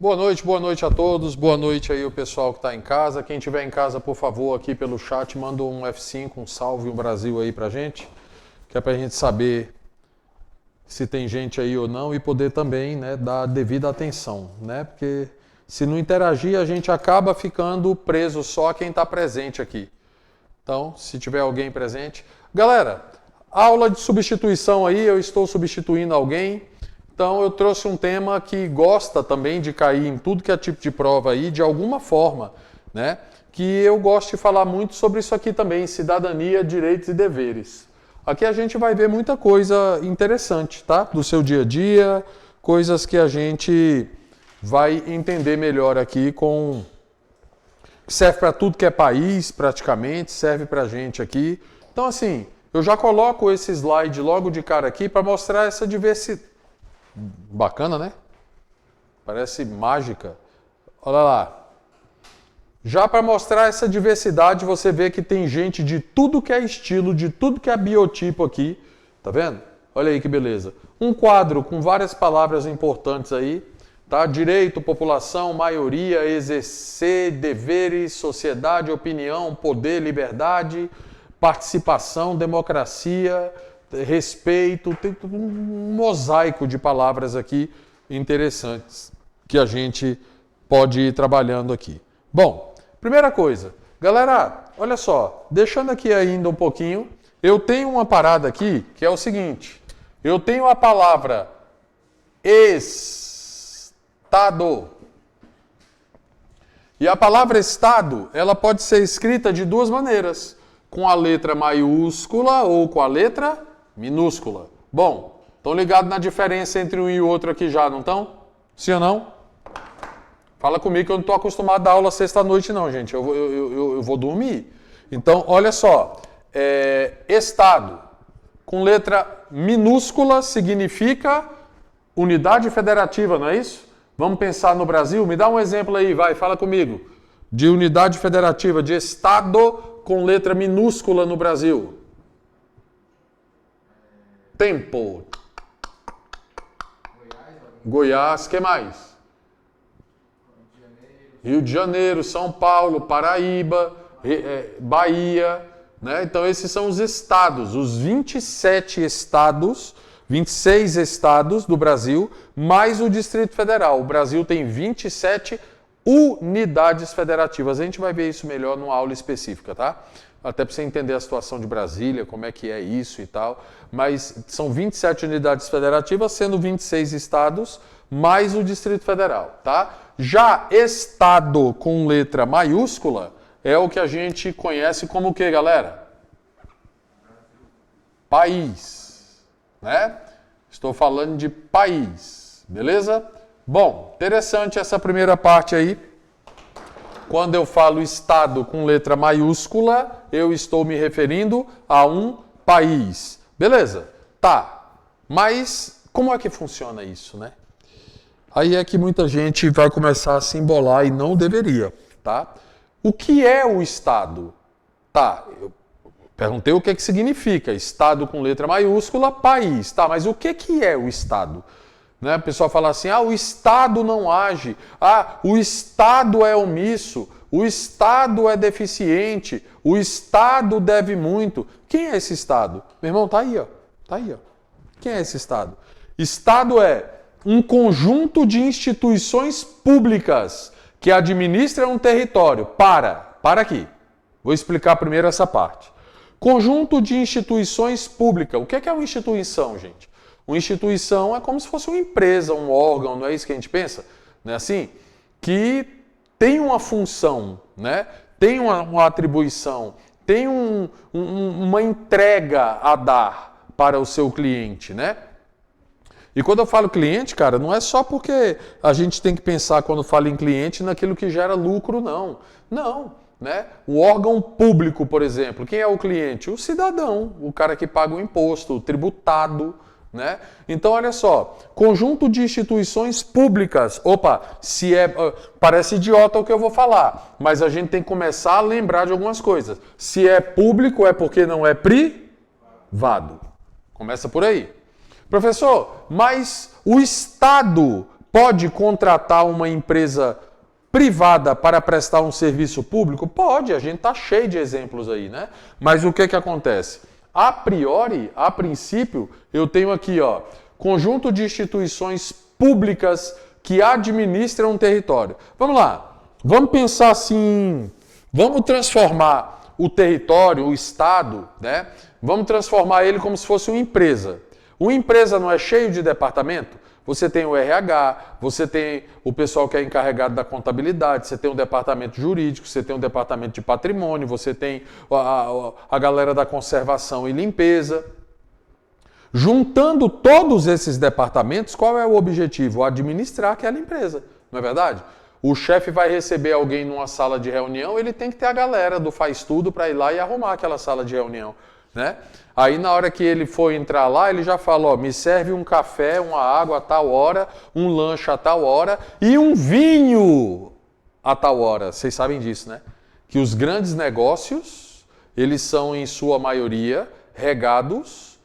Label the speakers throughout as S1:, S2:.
S1: boa noite a todos, boa noite aí o pessoal que está em casa. Quem estiver em casa, por favor, aqui pelo chat, manda um F5, um salve, um Brasil aí pra gente, que é pra gente saber se tem gente aí ou não e poder também, né, dar devida atenção, né? Porque se não interagir, a gente acaba ficando preso só a quem está presente aqui. Então, se tiver alguém presente... Galera, aula de substituição aí, eu estou substituindo alguém. Então eu trouxe um tema que gosta também de cair em tudo que é tipo de prova aí, de alguma forma, né? Que eu gosto de falar muito sobre isso aqui também, cidadania, direitos e deveres. Aqui a gente vai ver muita coisa interessante, tá? Do seu dia a dia, coisas que a gente vai entender melhor aqui com... Serve para tudo que é país, praticamente, serve para a gente aqui. Então assim, eu já coloco esse slide logo de cara aqui para mostrar essa diversidade. Bacana, né? Parece mágica. Olha lá. Já para mostrar essa diversidade, você vê que tem gente de tudo que é estilo, de tudo que é biotipo aqui. Tá vendo? Olha aí que beleza. Um quadro com várias palavras importantes aí. Tá? Direito, população, maioria, exercer, deveres, sociedade, opinião, poder, liberdade, participação, democracia... respeito, tem um mosaico de palavras aqui interessantes que a gente pode ir trabalhando aqui. Bom, primeira coisa, galera, olha só, deixando aqui ainda um pouquinho, eu tenho uma parada aqui que é o seguinte, eu tenho a palavra Estado. E a palavra Estado, ela pode ser escrita de duas maneiras, com a letra maiúscula ou com a letra minúscula. Bom, estão ligados na diferença entre um e o outro aqui já, não estão? Sim ou não? Fala comigo que eu não estou acostumado a dar aula sexta-noite não, gente. Eu vou dormir. Então, olha só. Estado com letra minúscula significa unidade federativa, não é isso? Vamos pensar no Brasil? Me dá um exemplo aí, vai, fala comigo. De unidade federativa, de Estado com letra minúscula no Brasil. Tempo. Goiás, que mais? Rio de Janeiro, São Paulo, Paraíba, Bahia, né? Então esses são os estados, os 27 estados, 26 estados do Brasil, mais o Distrito Federal. O Brasil tem 27 unidades federativas. A gente vai ver isso melhor numa aula específica, tá? Até para você entender a situação de Brasília, como é que é isso e tal. Mas são 27 unidades federativas, sendo 26 estados, mais o Distrito Federal, tá? Já Estado com letra maiúscula é o que a gente conhece como o quê, galera? País, né? Estou falando de país, beleza? Bom, interessante essa primeira parte aí. Quando eu falo Estado com letra maiúscula, eu estou me referindo a um país. Beleza? Tá. Mas como é que funciona isso, né? Aí é que muita gente vai começar a se embolar e não deveria, tá? O que é o Estado? Tá, eu perguntei o que significa. Estado com letra maiúscula, país. Tá, mas o que é o Estado? Né? O pessoal fala assim, o Estado não age, o Estado é omisso, o Estado é deficiente, o Estado deve muito. Quem é esse Estado? Meu irmão, tá aí, ó. Tá aí, ó. Quem é esse Estado? Estado é um conjunto de instituições públicas que administram um território. Para aqui. Vou explicar primeiro essa parte. Conjunto de instituições públicas. O que é uma instituição, gente? Uma instituição é como se fosse uma empresa, um órgão, não é isso que a gente pensa? Não é assim? Que tem uma função, né? Tem uma atribuição, tem uma entrega a dar para o seu cliente, né? E quando eu falo cliente, cara, não é só porque a gente tem que pensar quando fala em cliente naquilo que gera lucro, não. Não, né? O órgão público, por exemplo, quem é o cliente? O cidadão, o cara que paga o imposto, o tributado, né? Então, olha só, conjunto de instituições públicas. Opa, parece idiota o que eu vou falar, mas a gente tem que começar a lembrar de algumas coisas. Se é público é porque não é privado. Começa por aí. Professor, mas o Estado pode contratar uma empresa privada para prestar um serviço público? Pode, a gente está cheio de exemplos aí, né? Mas o que acontece? A priori, a princípio, eu tenho aqui, ó, conjunto de instituições públicas que administram um território. Vamos lá, vamos pensar assim, vamos transformar o território, o estado, né? Vamos transformar ele como se fosse uma empresa. Uma empresa não é cheio de departamento? Você tem o RH, você tem o pessoal que é encarregado da contabilidade, você tem o departamento jurídico, você tem o departamento de patrimônio, você tem a galera da conservação e limpeza. Juntando todos esses departamentos, qual é o objetivo? Administrar aquela empresa, não é verdade? O chefe vai receber alguém numa sala de reunião, ele tem que ter a galera do faz tudo para ir lá e arrumar aquela sala de reunião, né? Aí na hora que ele for entrar lá, ele já fala, ó, me serve um café, uma água a tal hora, um lanche a tal hora e um vinho a tal hora. Vocês sabem disso, né? Que os grandes negócios, eles são em sua maioria regados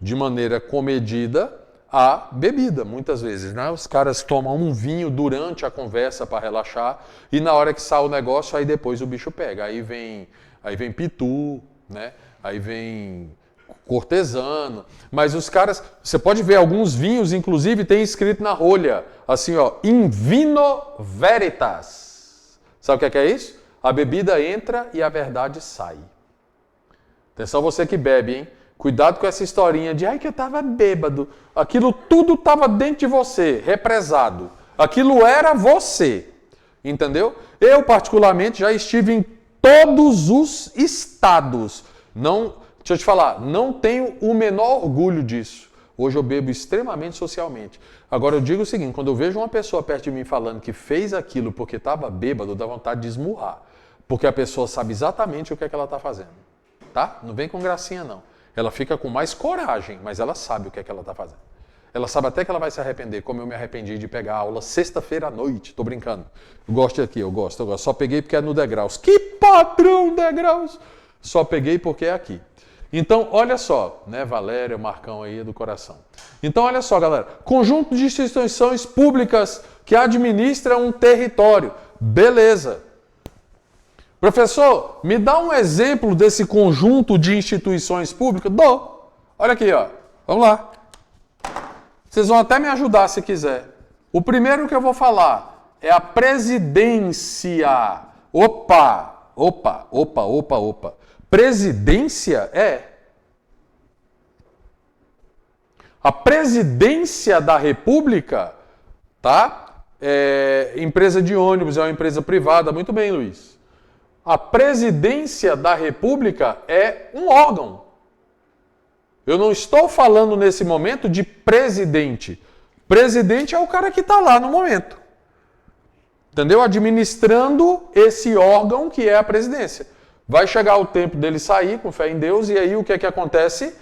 S1: de maneira comedida a bebida, muitas vezes, né? Os caras tomam um vinho durante a conversa para relaxar e na hora que sai o negócio, aí depois o bicho pega. Aí vem pitu, né? Aí vem cortesano, mas os caras, você pode ver alguns vinhos, inclusive tem escrito na rolha, assim ó, in vino veritas. Sabe o que é isso? A bebida entra e a verdade sai. Atenção você que bebe, hein? Cuidado com essa historinha de, ai que eu tava bêbado. Aquilo tudo tava dentro de você, represado. Aquilo era você, entendeu? Eu particularmente já estive em todos os estados. Não, deixa eu te falar, não tenho o menor orgulho disso. Hoje eu bebo extremamente socialmente. Agora eu digo o seguinte, quando eu vejo uma pessoa perto de mim falando que fez aquilo porque estava bêbado, dá vontade de esmurrar. Porque a pessoa sabe exatamente o que é que ela está fazendo. Tá? Não vem com gracinha não. Ela fica com mais coragem, mas ela sabe o que é que ela está fazendo. Ela sabe até que ela vai se arrepender, como eu me arrependi de pegar a aula sexta-feira à noite. Tô brincando. Eu gosto aqui, eu gosto. Só peguei porque é no Degraus. Que padrão, Degraus! Só peguei porque é aqui. Então, olha só, né, Valéria, Marcão aí do coração. Então, olha só, galera. Conjunto de instituições públicas que administram um território. Beleza. Professor, me dá um exemplo desse conjunto de instituições públicas? Dou. Olha aqui, ó. Vamos lá. Vocês vão até me ajudar se quiser. O primeiro que eu vou falar é a presidência. Opa. Presidência é. A presidência da República, tá? É empresa de ônibus, é uma empresa privada. Muito bem, Luiz. A presidência da República é um órgão. Eu não estou falando nesse momento de presidente. Presidente é o cara que está lá no momento. Entendeu? Administrando esse órgão que é a presidência. Vai chegar o tempo dele sair com fé em Deus e aí o que é que acontece?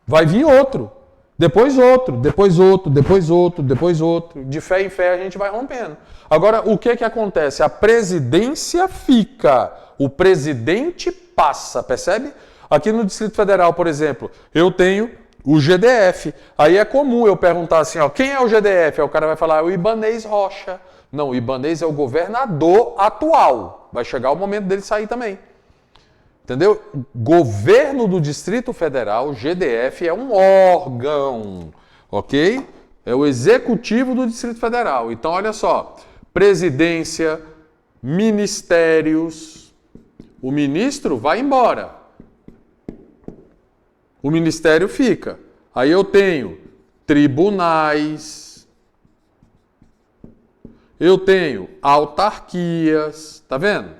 S1: Vai vir outro. Depois outro, depois outro, depois outro, depois outro. De fé em fé a gente vai rompendo. Agora, o que é que acontece? A presidência fica. O presidente passa, percebe? Aqui no Distrito Federal, por exemplo, eu tenho o GDF. Aí é comum eu perguntar assim, ó, quem é o GDF? Aí o cara vai falar, é o Ibanez Rocha. Não, o Ibanez é o governador atual. Vai chegar o momento dele sair também. Entendeu? Governo do Distrito Federal, GDF, é um órgão, ok? É o executivo do Distrito Federal. Então, olha só, presidência, ministérios, o ministro vai embora. O ministério fica. Aí eu tenho tribunais, eu tenho autarquias, tá vendo?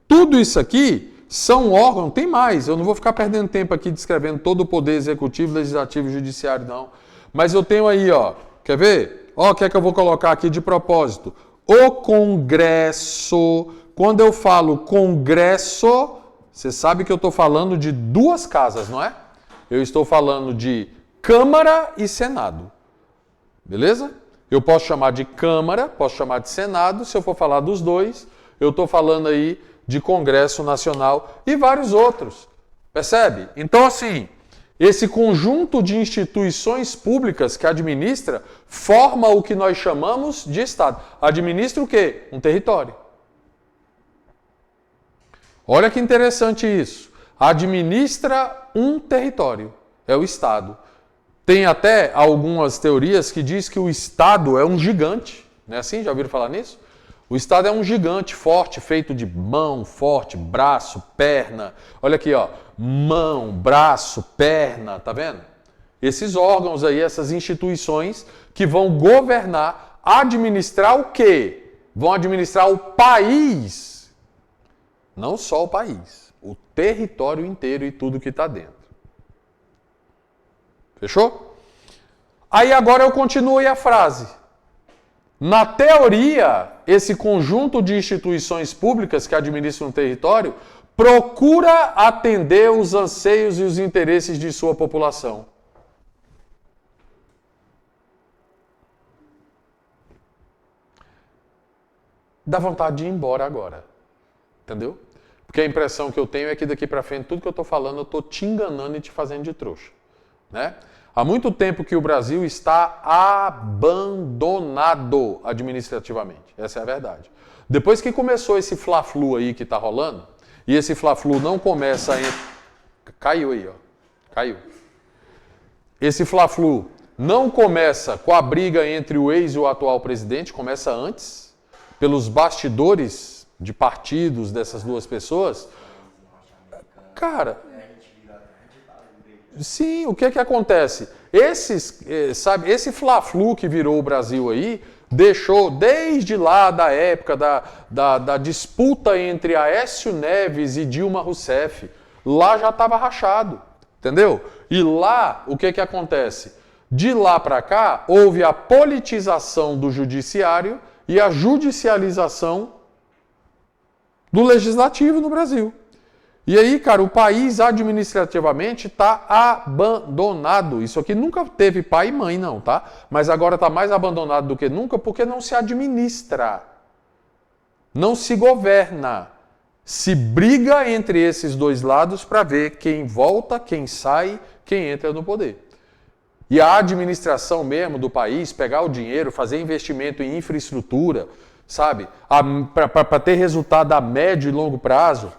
S1: Tudo isso aqui são órgãos, tem mais, eu não vou ficar perdendo tempo aqui descrevendo todo o poder executivo, legislativo e judiciário não. Mas eu tenho aí, ó, quer ver? Ó, o que é que eu vou colocar aqui de propósito? O Congresso, quando eu falo Congresso, você sabe que eu estou falando de duas casas, não é? Eu estou falando de Câmara e Senado, beleza? Eu posso chamar de Câmara, posso chamar de Senado, se eu for falar dos dois, eu estou falando aí de Congresso Nacional e vários outros, percebe? Então assim, Esse conjunto de instituições públicas que administra forma o que nós chamamos de Estado. Administra o quê? Um território. Olha que interessante isso. Administra um território. É o Estado. Tem até algumas teorias que diz que o Estado é um gigante. Não é assim? Já ouviram falar nisso? O Estado é um gigante forte, feito de mão, forte, braço, perna. Olha aqui, ó. Mão, braço, perna, tá vendo? Esses órgãos aí, essas instituições que vão governar, administrar o quê? Vão administrar o país. Não só o país, o território inteiro e tudo que está dentro. Fechou? Aí agora eu continuo aí a frase. Na teoria, esse conjunto de instituições públicas que administram o território procura atender os anseios e os interesses de sua população. Dá vontade de ir embora agora. Entendeu? Porque a impressão que eu tenho é que daqui para frente, tudo que eu estou falando, eu estou te enganando e te fazendo de trouxa. Né? Há muito tempo que o Brasil está abandonado administrativamente. Essa é a verdade. Depois que começou esse fla-flu aí que está rolando, e esse fla-flu não começa em... Caiu aí, ó. Caiu. Esse fla-flu não começa com a briga entre o ex e o atual presidente, começa antes, pelos bastidores de partidos dessas duas pessoas. Cara... Sim, o que acontece? Esse fla-flu que virou o Brasil aí, deixou desde lá da época da disputa entre Aécio Neves e Dilma Rousseff, lá já estava rachado, entendeu? E lá, o que acontece? De lá para cá, houve a politização do judiciário e a judicialização do legislativo no Brasil. E aí, cara, o país administrativamente está abandonado. Isso aqui nunca teve pai e mãe, não, tá? Mas agora está mais abandonado do que nunca porque não se administra. Não se governa. Se briga entre esses dois lados para ver quem volta, quem sai, quem entra no poder. E a administração mesmo do país, pegar o dinheiro, fazer investimento em infraestrutura, sabe? Para ter resultado a médio e longo prazo.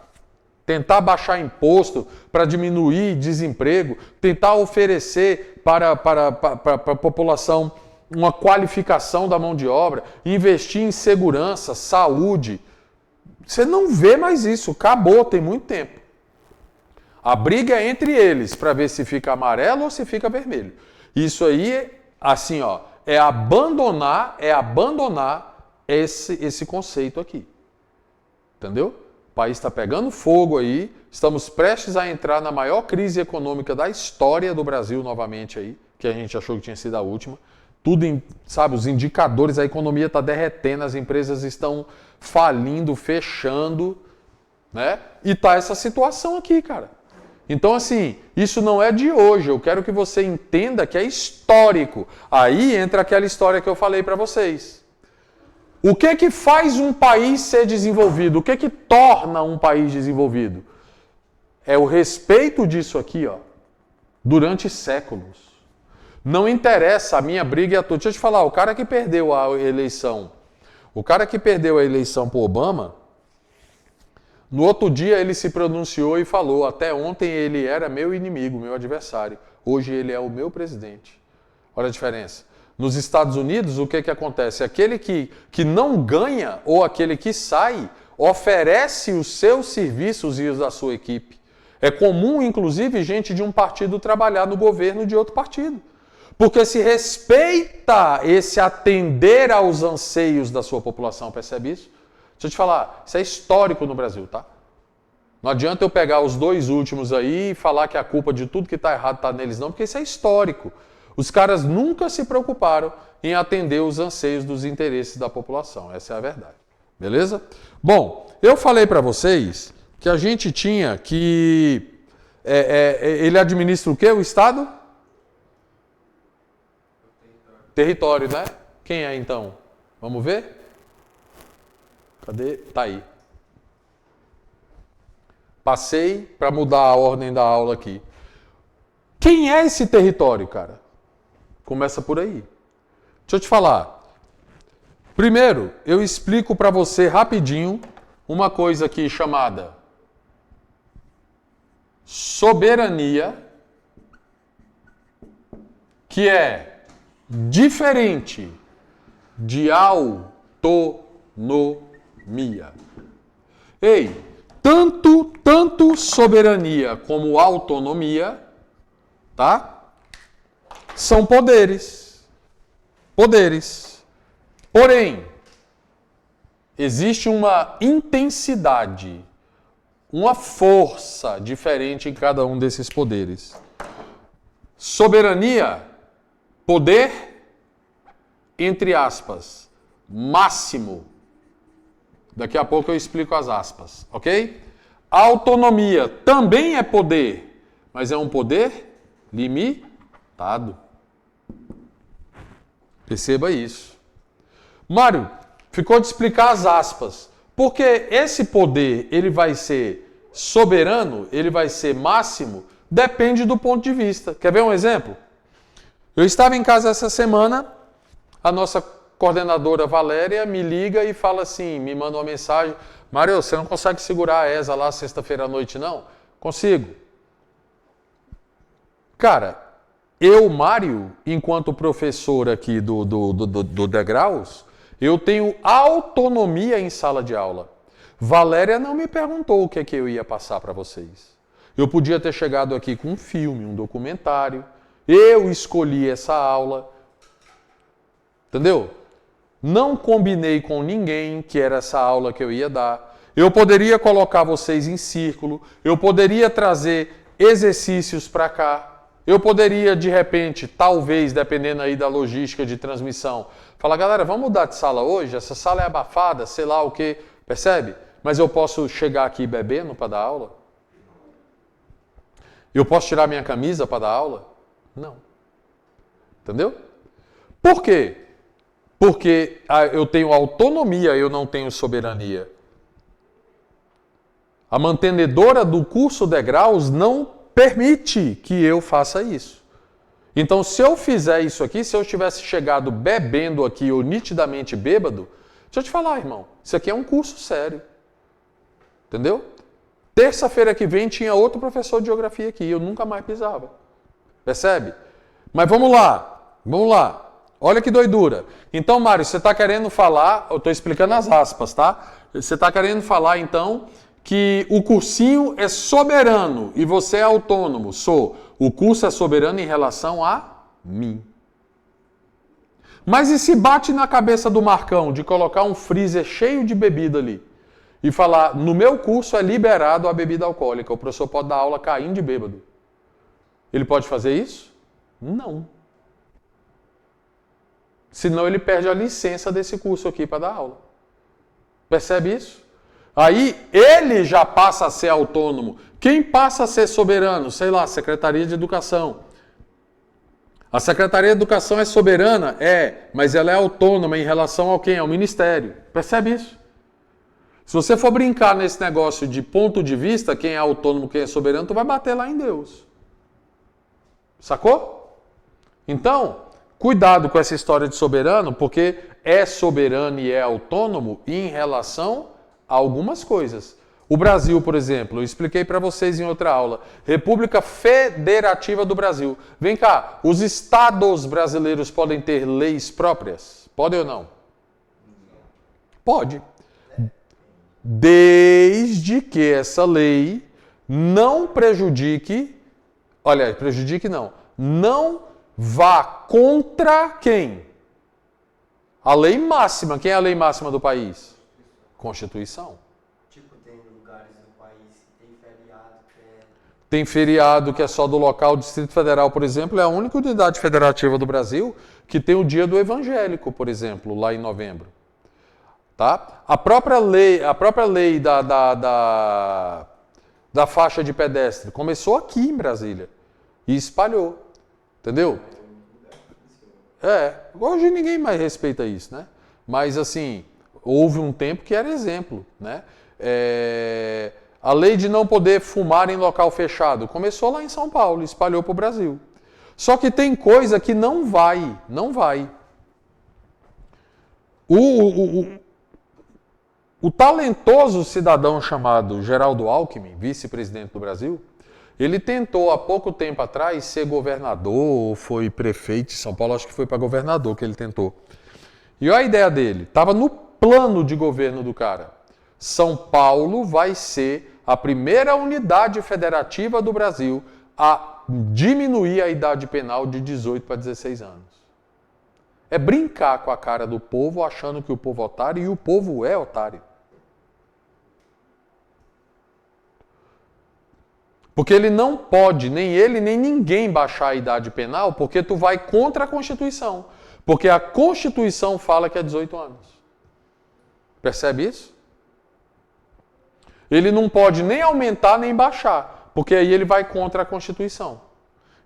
S1: Tentar baixar imposto para diminuir desemprego, tentar oferecer para a população uma qualificação da mão de obra, investir em segurança, saúde. Você não vê mais isso, acabou, tem muito tempo. A briga é entre eles para ver se fica amarelo ou se fica vermelho. Isso aí, assim, ó, é abandonar esse conceito aqui. Entendeu? O país está pegando fogo aí, estamos prestes a entrar na maior crise econômica da história do Brasil novamente aí, que a gente achou que tinha sido a última. Tudo, sabe, os indicadores, a economia está derretendo, as empresas estão falindo, fechando, né? E tá essa situação aqui, cara. Então, assim, isso não é de hoje, eu quero que você entenda que é histórico. Aí entra aquela história que eu falei para vocês. O que faz um país ser desenvolvido? O que torna um país desenvolvido? É o respeito disso aqui, ó, durante séculos. Não interessa, a minha briga é a tua. Deixa eu te falar, o cara que perdeu a eleição para Obama, no outro dia ele se pronunciou e falou, até ontem ele era meu inimigo, meu adversário. Hoje ele é o meu presidente. Olha a diferença. Nos Estados Unidos, o que acontece? Aquele que não ganha ou aquele que sai, oferece os seus serviços e os da sua equipe. É comum, inclusive, gente de um partido trabalhar no governo de outro partido. Porque se respeita esse atender aos anseios da sua população, percebe isso? Deixa eu te falar, isso é histórico no Brasil, tá? Não adianta eu pegar os dois últimos aí e falar que a culpa de tudo que está errado está neles, não, porque isso é histórico. Os caras nunca se preocuparam em atender os anseios dos interesses da população. Essa é a verdade. Beleza? Bom, eu falei para vocês que a gente tinha que... ele administra o quê? O Estado? Território, né? Quem é então? Vamos ver? Cadê? Tá aí. Passei para mudar a ordem da aula aqui. Quem é esse território, cara? Começa por aí. Deixa eu te falar. Primeiro, eu explico para você rapidinho uma coisa aqui chamada soberania, que é diferente de autonomia. Ei, tanto soberania como autonomia, tá? São poderes. Poderes. Porém, existe uma intensidade, uma força diferente em cada um desses poderes. Soberania, poder, entre aspas, máximo. Daqui a pouco eu explico as aspas, ok? Autonomia também é poder, mas é um poder limitado. Perceba isso. Mário, ficou de explicar as aspas. Porque esse poder, ele vai ser soberano, ele vai ser máximo, depende do ponto de vista. Quer ver um exemplo? Eu estava em casa essa semana, a nossa coordenadora Valéria me liga e fala assim, me manda uma mensagem, Mário, você não consegue segurar a ESA lá sexta-feira à noite, não? Consigo. Cara, eu, Mário, enquanto professor aqui do Degraus, eu tenho autonomia em sala de aula. Valéria não me perguntou o que é que eu ia passar para vocês. Eu podia ter chegado aqui com um filme, um documentário. Eu escolhi essa aula. Entendeu? Não combinei com ninguém que era essa aula que eu ia dar. Eu poderia colocar vocês em círculo. Eu poderia trazer exercícios para cá. Eu poderia, de repente, talvez, dependendo aí da logística de transmissão, falar, galera, vamos mudar de sala hoje? Essa sala é abafada, sei lá o quê. Percebe? Mas eu posso chegar aqui bebendo para dar aula? Eu posso tirar minha camisa para dar aula? Não. Entendeu? Por quê? Porque eu tenho autonomia, eu não tenho soberania. A mantenedora do curso Degraus não permite que eu faça isso. Então, se eu fizer isso aqui, se eu tivesse chegado bebendo aqui ou nitidamente bêbado, deixa eu te falar, irmão, isso aqui é um curso sério. Entendeu? Terça-feira que vem tinha outro professor de geografia aqui, eu nunca mais pisava. Percebe? Mas vamos lá. Olha que doidura. Então, Mário, você está querendo falar, eu estou explicando as aspas, tá? Você está querendo falar, então, que o cursinho é soberano e você é autônomo. O curso é soberano em relação a mim. Mas e se bate na cabeça do Marcão de colocar um freezer cheio de bebida ali e falar, no meu curso é liberado a bebida alcoólica, o professor pode dar aula caindo de bêbado. Ele pode fazer isso? Não. Senão ele perde a licença desse curso aqui para dar aula. Percebe isso? Aí ele já passa a ser autônomo. Quem passa a ser soberano? Sei lá, Secretaria de Educação. A Secretaria de Educação é soberana? É, mas ela é autônoma em relação ao quem? Ao Ministério. Percebe isso? Se você for brincar nesse negócio de ponto de vista, quem é autônomo, quem é soberano, tu vai bater lá em Deus. Sacou? Então, cuidado com essa história de soberano, porque é soberano e é autônomo em relação a algumas coisas. O Brasil, por exemplo, eu expliquei para vocês em outra aula. República Federativa do Brasil. Vem cá, os estados brasileiros podem ter leis próprias? Podem ou não? Pode. Desde que essa lei não prejudique, não vá contra quem? A lei máxima. Quem é a lei máxima do país? Constituição.
S2: Tipo, tem lugares do país que tem feriado que é...
S1: Tem feriado que é só do local. O Distrito Federal, por exemplo, é a única unidade federativa do Brasil que tem o dia do evangélico, por exemplo, lá em novembro. Tá? A própria lei da faixa de pedestre começou aqui em Brasília e espalhou. Entendeu? Hoje ninguém mais respeita isso, né? Mas assim, houve um tempo que era exemplo, né? A lei de não poder fumar em local fechado começou lá em São Paulo, espalhou para o Brasil. Só que tem coisa que não vai. O talentoso cidadão chamado Geraldo Alckmin, vice-presidente do Brasil, ele tentou há pouco tempo atrás ser governador, ou foi prefeito de São Paulo, acho que foi para governador que ele tentou. E olha a ideia dele, estava no plano de governo do cara. São Paulo vai ser a primeira unidade federativa do Brasil a diminuir a idade penal de 18 para 16 anos. É brincar com a cara do povo, achando que o povo é otário, e o povo é otário. Porque ele não pode, nem ele, nem ninguém baixar a idade penal, porque tu vai contra a Constituição. Porque a Constituição fala que é 18 anos. Percebe isso? Ele não pode nem aumentar, nem baixar, porque aí ele vai contra a Constituição.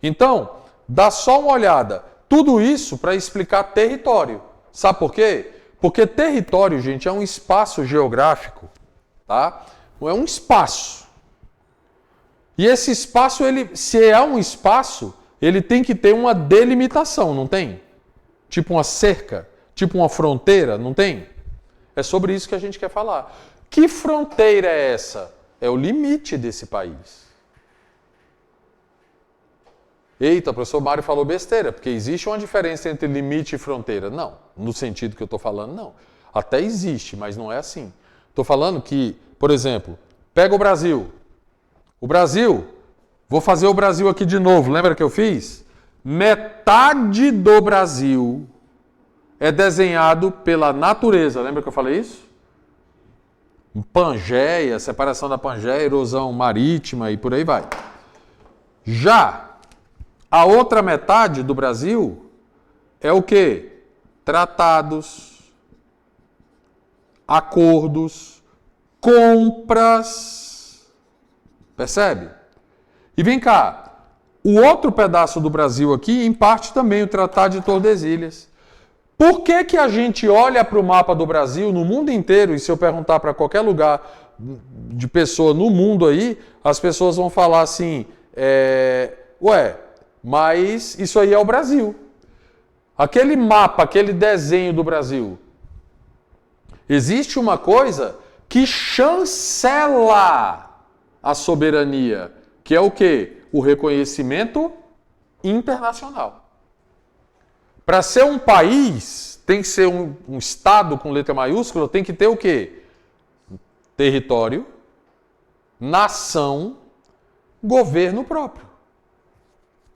S1: Então, dá só uma olhada. Tudo isso para explicar território. Sabe por quê? Porque território, gente, é um espaço geográfico, tá? É um espaço. E esse espaço, se é um espaço, ele tem que ter uma delimitação, não tem? Tipo uma cerca, tipo uma fronteira, não tem? É sobre isso que a gente quer falar. Que fronteira é essa? É o limite desse país. Eita, o professor Mário falou besteira, porque existe uma diferença entre limite e fronteira. Não, no sentido que eu estou falando, não. Até existe, mas não é assim. Estou falando que, por exemplo, pega o Brasil. O Brasil, vou fazer o Brasil aqui de novo, lembra que eu fiz? Metade do Brasil é desenhado pela natureza, lembra que eu falei isso? Pangeia, separação da Pangeia, erosão marítima e por aí vai. Já a outra metade do Brasil é o quê? Tratados, acordos, compras. Percebe? E vem cá, o outro pedaço do Brasil aqui, em parte também o Tratado de Tordesilhas. Por que a gente olha para o mapa do Brasil no mundo inteiro, e se eu perguntar para qualquer lugar de pessoa no mundo aí, as pessoas vão falar assim, mas isso aí é o Brasil. Aquele mapa, aquele desenho do Brasil. Existe uma coisa que chancela a soberania, que é o quê? O reconhecimento internacional. Para ser um país, tem que ser um estado com letra maiúscula, tem que ter o quê? Território, nação, governo próprio.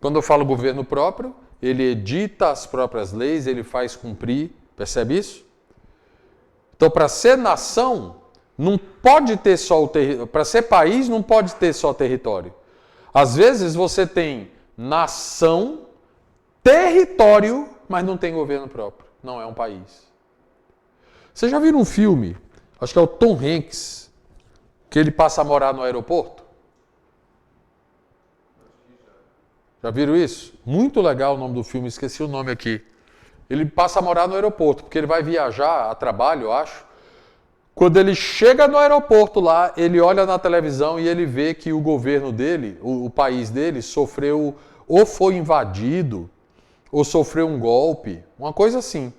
S1: Quando eu falo governo próprio, ele edita as próprias leis, ele faz cumprir, percebe isso? Então, para ser nação, não pode ter só o território. Para ser país, não pode ter só território. Às vezes você tem nação, território, mas não tem governo próprio. Não é um país. Você já viu um filme, acho que é o Tom Hanks, que ele passa a morar no aeroporto? Já viram isso? Muito legal o nome do filme, esqueci o nome aqui. Ele passa a morar no aeroporto, porque ele vai viajar a trabalho, eu acho. Quando ele chega no aeroporto lá, ele olha na televisão e ele vê que o governo dele, o país dele, sofreu, ou foi invadido, ou sofreu um golpe, uma coisa assim.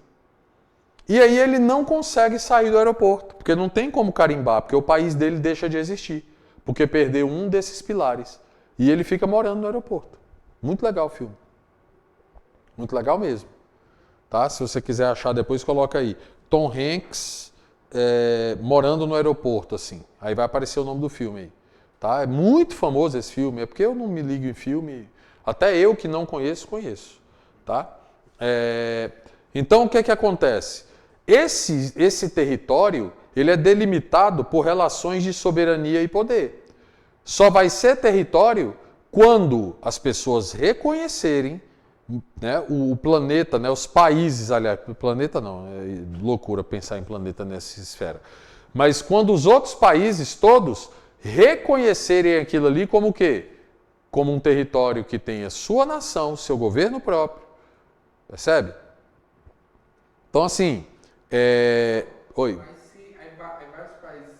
S1: E aí ele não consegue sair do aeroporto, porque não tem como carimbar, porque o país dele deixa de existir, porque perdeu um desses pilares. E ele fica morando no aeroporto. Muito legal o filme. Muito legal mesmo. Tá? Se você quiser achar depois, coloca aí. Tom Hanks morando no aeroporto, assim. Aí vai aparecer o nome do filme aí. Tá? É muito famoso esse filme, é porque eu não me ligo em filme. Até eu que não conheço, conheço. Tá? Então, o que é que acontece? Esse território, ele é delimitado por relações de soberania e poder. Só vai ser território quando as pessoas reconhecerem, né, o planeta, né, os países, aliás, o planeta não, é loucura pensar em planeta nessa esfera. Mas quando os outros países todos reconhecerem aquilo ali como o quê? Como um território que tenha sua nação, seu governo próprio. Percebe? Então, assim, Oi.
S2: Mas se aí vários países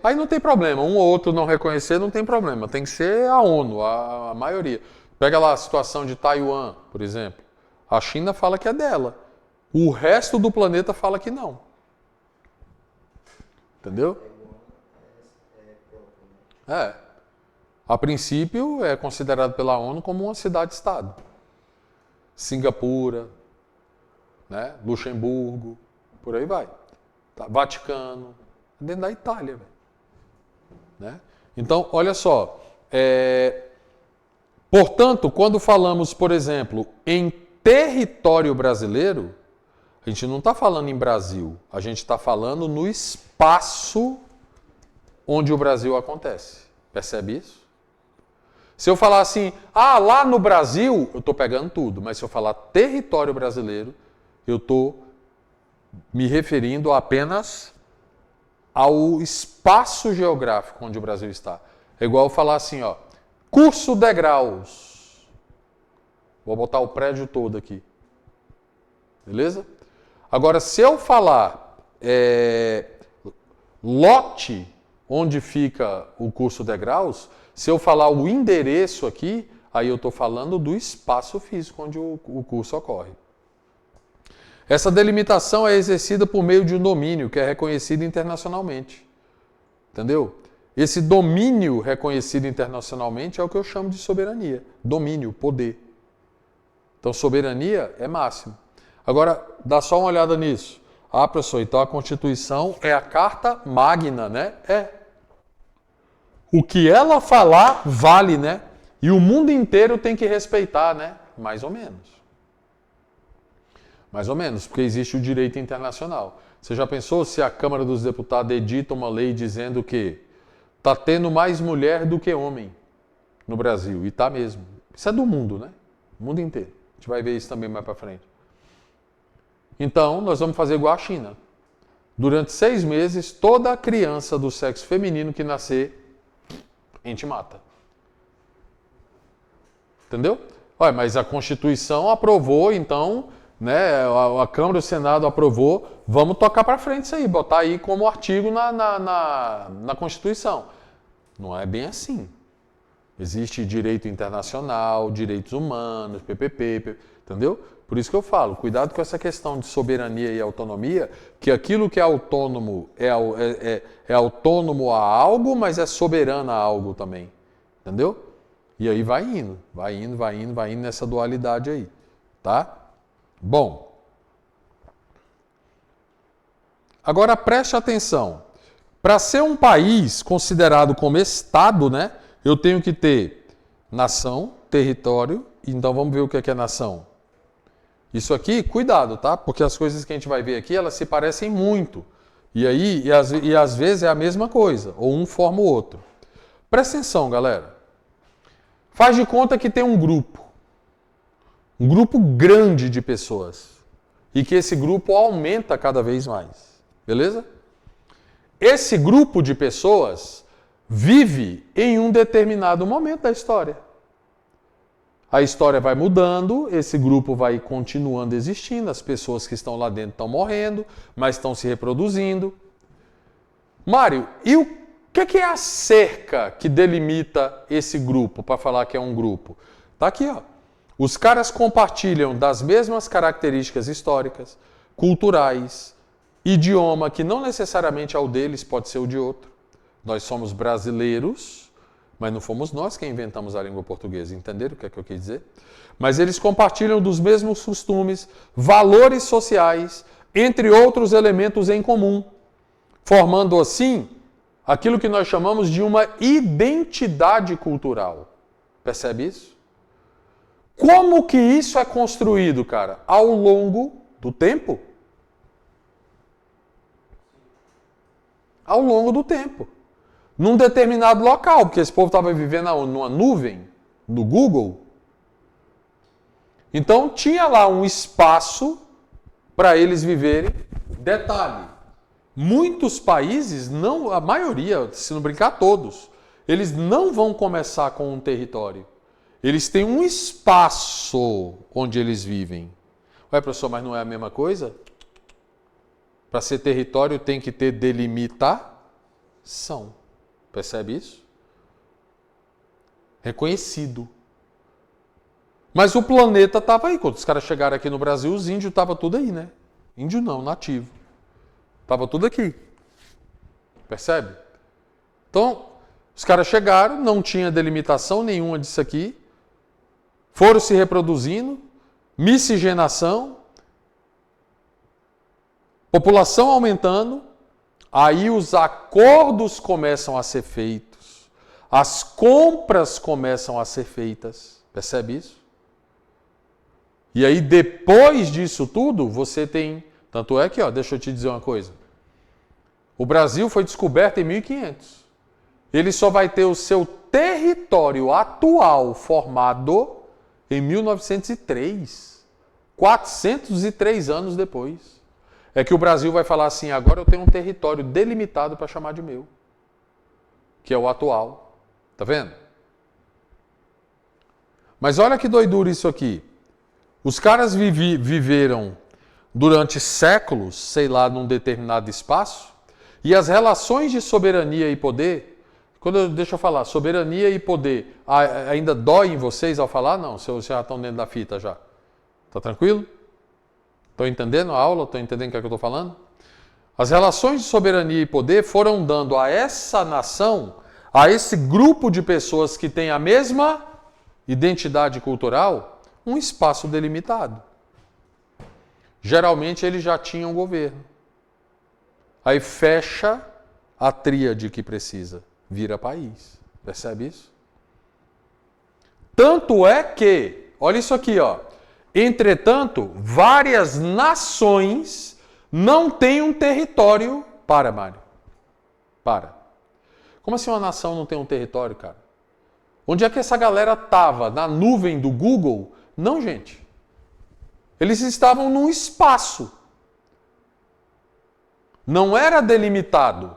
S1: Aí não tem problema, um ou outro não reconhecer não tem problema, tem que ser a ONU, a maioria. Pega lá a situação de Taiwan, por exemplo. A China fala que é dela, o resto do planeta fala que não. Entendeu? É. A princípio é considerado pela ONU como uma cidade-estado. Singapura, né? Luxemburgo, por aí vai. Tá? Vaticano, dentro da Itália, velho. Né? Então, olha só. Portanto, quando falamos, por exemplo, em território brasileiro, a gente não está falando em Brasil, a gente está falando no espaço onde o Brasil acontece. Percebe isso? Se eu falar assim, lá no Brasil, eu estou pegando tudo, mas se eu falar território brasileiro, eu estou me referindo apenas ao espaço geográfico onde o Brasil está. É igual eu falar assim, ó, curso degraus. Vou botar o prédio todo aqui. Beleza? Agora, se eu falar lote onde fica o curso degraus, se eu falar o endereço aqui, aí eu estou falando do espaço físico onde o curso ocorre. Essa delimitação é exercida por meio de um domínio que é reconhecido internacionalmente. Entendeu? Esse domínio reconhecido internacionalmente é o que eu chamo de soberania. Domínio, poder. Então, soberania é máximo. Agora, dá só uma olhada nisso. Professor, então a Constituição é a carta magna, né? O que ela falar, vale, né? E o mundo inteiro tem que respeitar, né? Mais ou menos. Mais ou menos, porque existe o direito internacional. Você já pensou se a Câmara dos Deputados edita uma lei dizendo que está tendo mais mulher do que homem no Brasil? E está mesmo. Isso é do mundo, né? O mundo inteiro. A gente vai ver isso também mais para frente. Então, nós vamos fazer igual a China. Durante 6 meses, toda criança do sexo feminino que nascer, a gente mata. Entendeu? Olha, mas a Constituição aprovou, então, né? A Câmara e o Senado aprovou, vamos tocar para frente isso aí, botar aí como artigo na Constituição. Não é bem assim. Existe direito internacional, direitos humanos, PPP, entendeu? Por isso que eu falo, cuidado com essa questão de soberania e autonomia, que aquilo que é autônomo é autônomo a algo, mas é soberano a algo também. Entendeu? E aí vai indo nessa dualidade aí. Tá? Bom. Agora preste atenção. Para ser um país considerado como Estado, né, eu tenho que ter nação, território. Então vamos ver o que é nação. Isso aqui, cuidado, tá? Porque as coisas que a gente vai ver aqui, elas se parecem muito. E às vezes é a mesma coisa, ou um forma o outro. Presta atenção, galera. Faz de conta que tem um grupo grande de pessoas, e que esse grupo aumenta cada vez mais. Beleza? Esse grupo de pessoas vive em um determinado momento da história. A história vai mudando, esse grupo vai continuando existindo, as pessoas que estão lá dentro estão morrendo, mas estão se reproduzindo. Mário, e o que é a cerca que delimita esse grupo, para falar que é um grupo? Tá aqui, ó. Os caras compartilham das mesmas características históricas, culturais, idioma, que não necessariamente é o deles, pode ser o de outro. Nós somos brasileiros, mas não fomos nós quem inventamos a língua portuguesa, entenderam o que é que eu quis dizer? Mas eles compartilham dos mesmos costumes, valores sociais, entre outros elementos em comum, formando assim aquilo que nós chamamos de uma identidade cultural. Percebe isso? Como que isso é construído, cara? Ao longo do tempo. Ao longo do tempo. Num determinado local, porque esse povo estava vivendo numa nuvem, no Google. Então tinha lá um espaço para eles viverem. Detalhe, muitos países, não, a maioria, se não brincar todos, eles não vão começar com um território. Eles têm um espaço onde eles vivem. Ué, professor, mas não é a mesma coisa? Para ser território tem que ter delimitar? São. Percebe isso? Reconhecido. Mas o planeta estava aí. Quando os caras chegaram aqui no Brasil, os índios estavam tudo aí, né? Índio não, nativo. Estava tudo aqui. Percebe? Então, os caras chegaram, não tinha delimitação nenhuma disso aqui. Foram se reproduzindo, miscigenação, população aumentando, aí os acordos começam a ser feitos, as compras começam a ser feitas. Percebe isso? E aí, depois disso tudo, você tem... Tanto é que, deixa eu te dizer uma coisa. O Brasil foi descoberto em 1500. Ele só vai ter o seu território atual formado em 1903. 403 anos depois. É que o Brasil vai falar assim, agora eu tenho um território delimitado para chamar de meu. Que é o atual. Tá vendo? Mas olha que doidura isso aqui. Os caras viveram durante séculos, sei lá, num determinado espaço, e as relações de soberania e poder, deixa eu falar, soberania e poder, ainda dói em vocês ao falar? Não, vocês já estão dentro da fita já. Tá tranquilo? Estão entendendo a aula? Estão entendendo o que é que eu estou falando? As relações de soberania e poder foram dando a essa nação, a esse grupo de pessoas que tem a mesma identidade cultural, um espaço delimitado. Geralmente eles já tinham governo. Aí fecha a tríade que precisa, vira país. Percebe isso? Tanto é que, olha isso aqui, entretanto, várias nações não têm um território. Para, Mário. Para. Como assim uma nação não tem um território, cara? Onde é que essa galera estava? Na nuvem do Google? Não, gente. Eles estavam num espaço. Não era delimitado.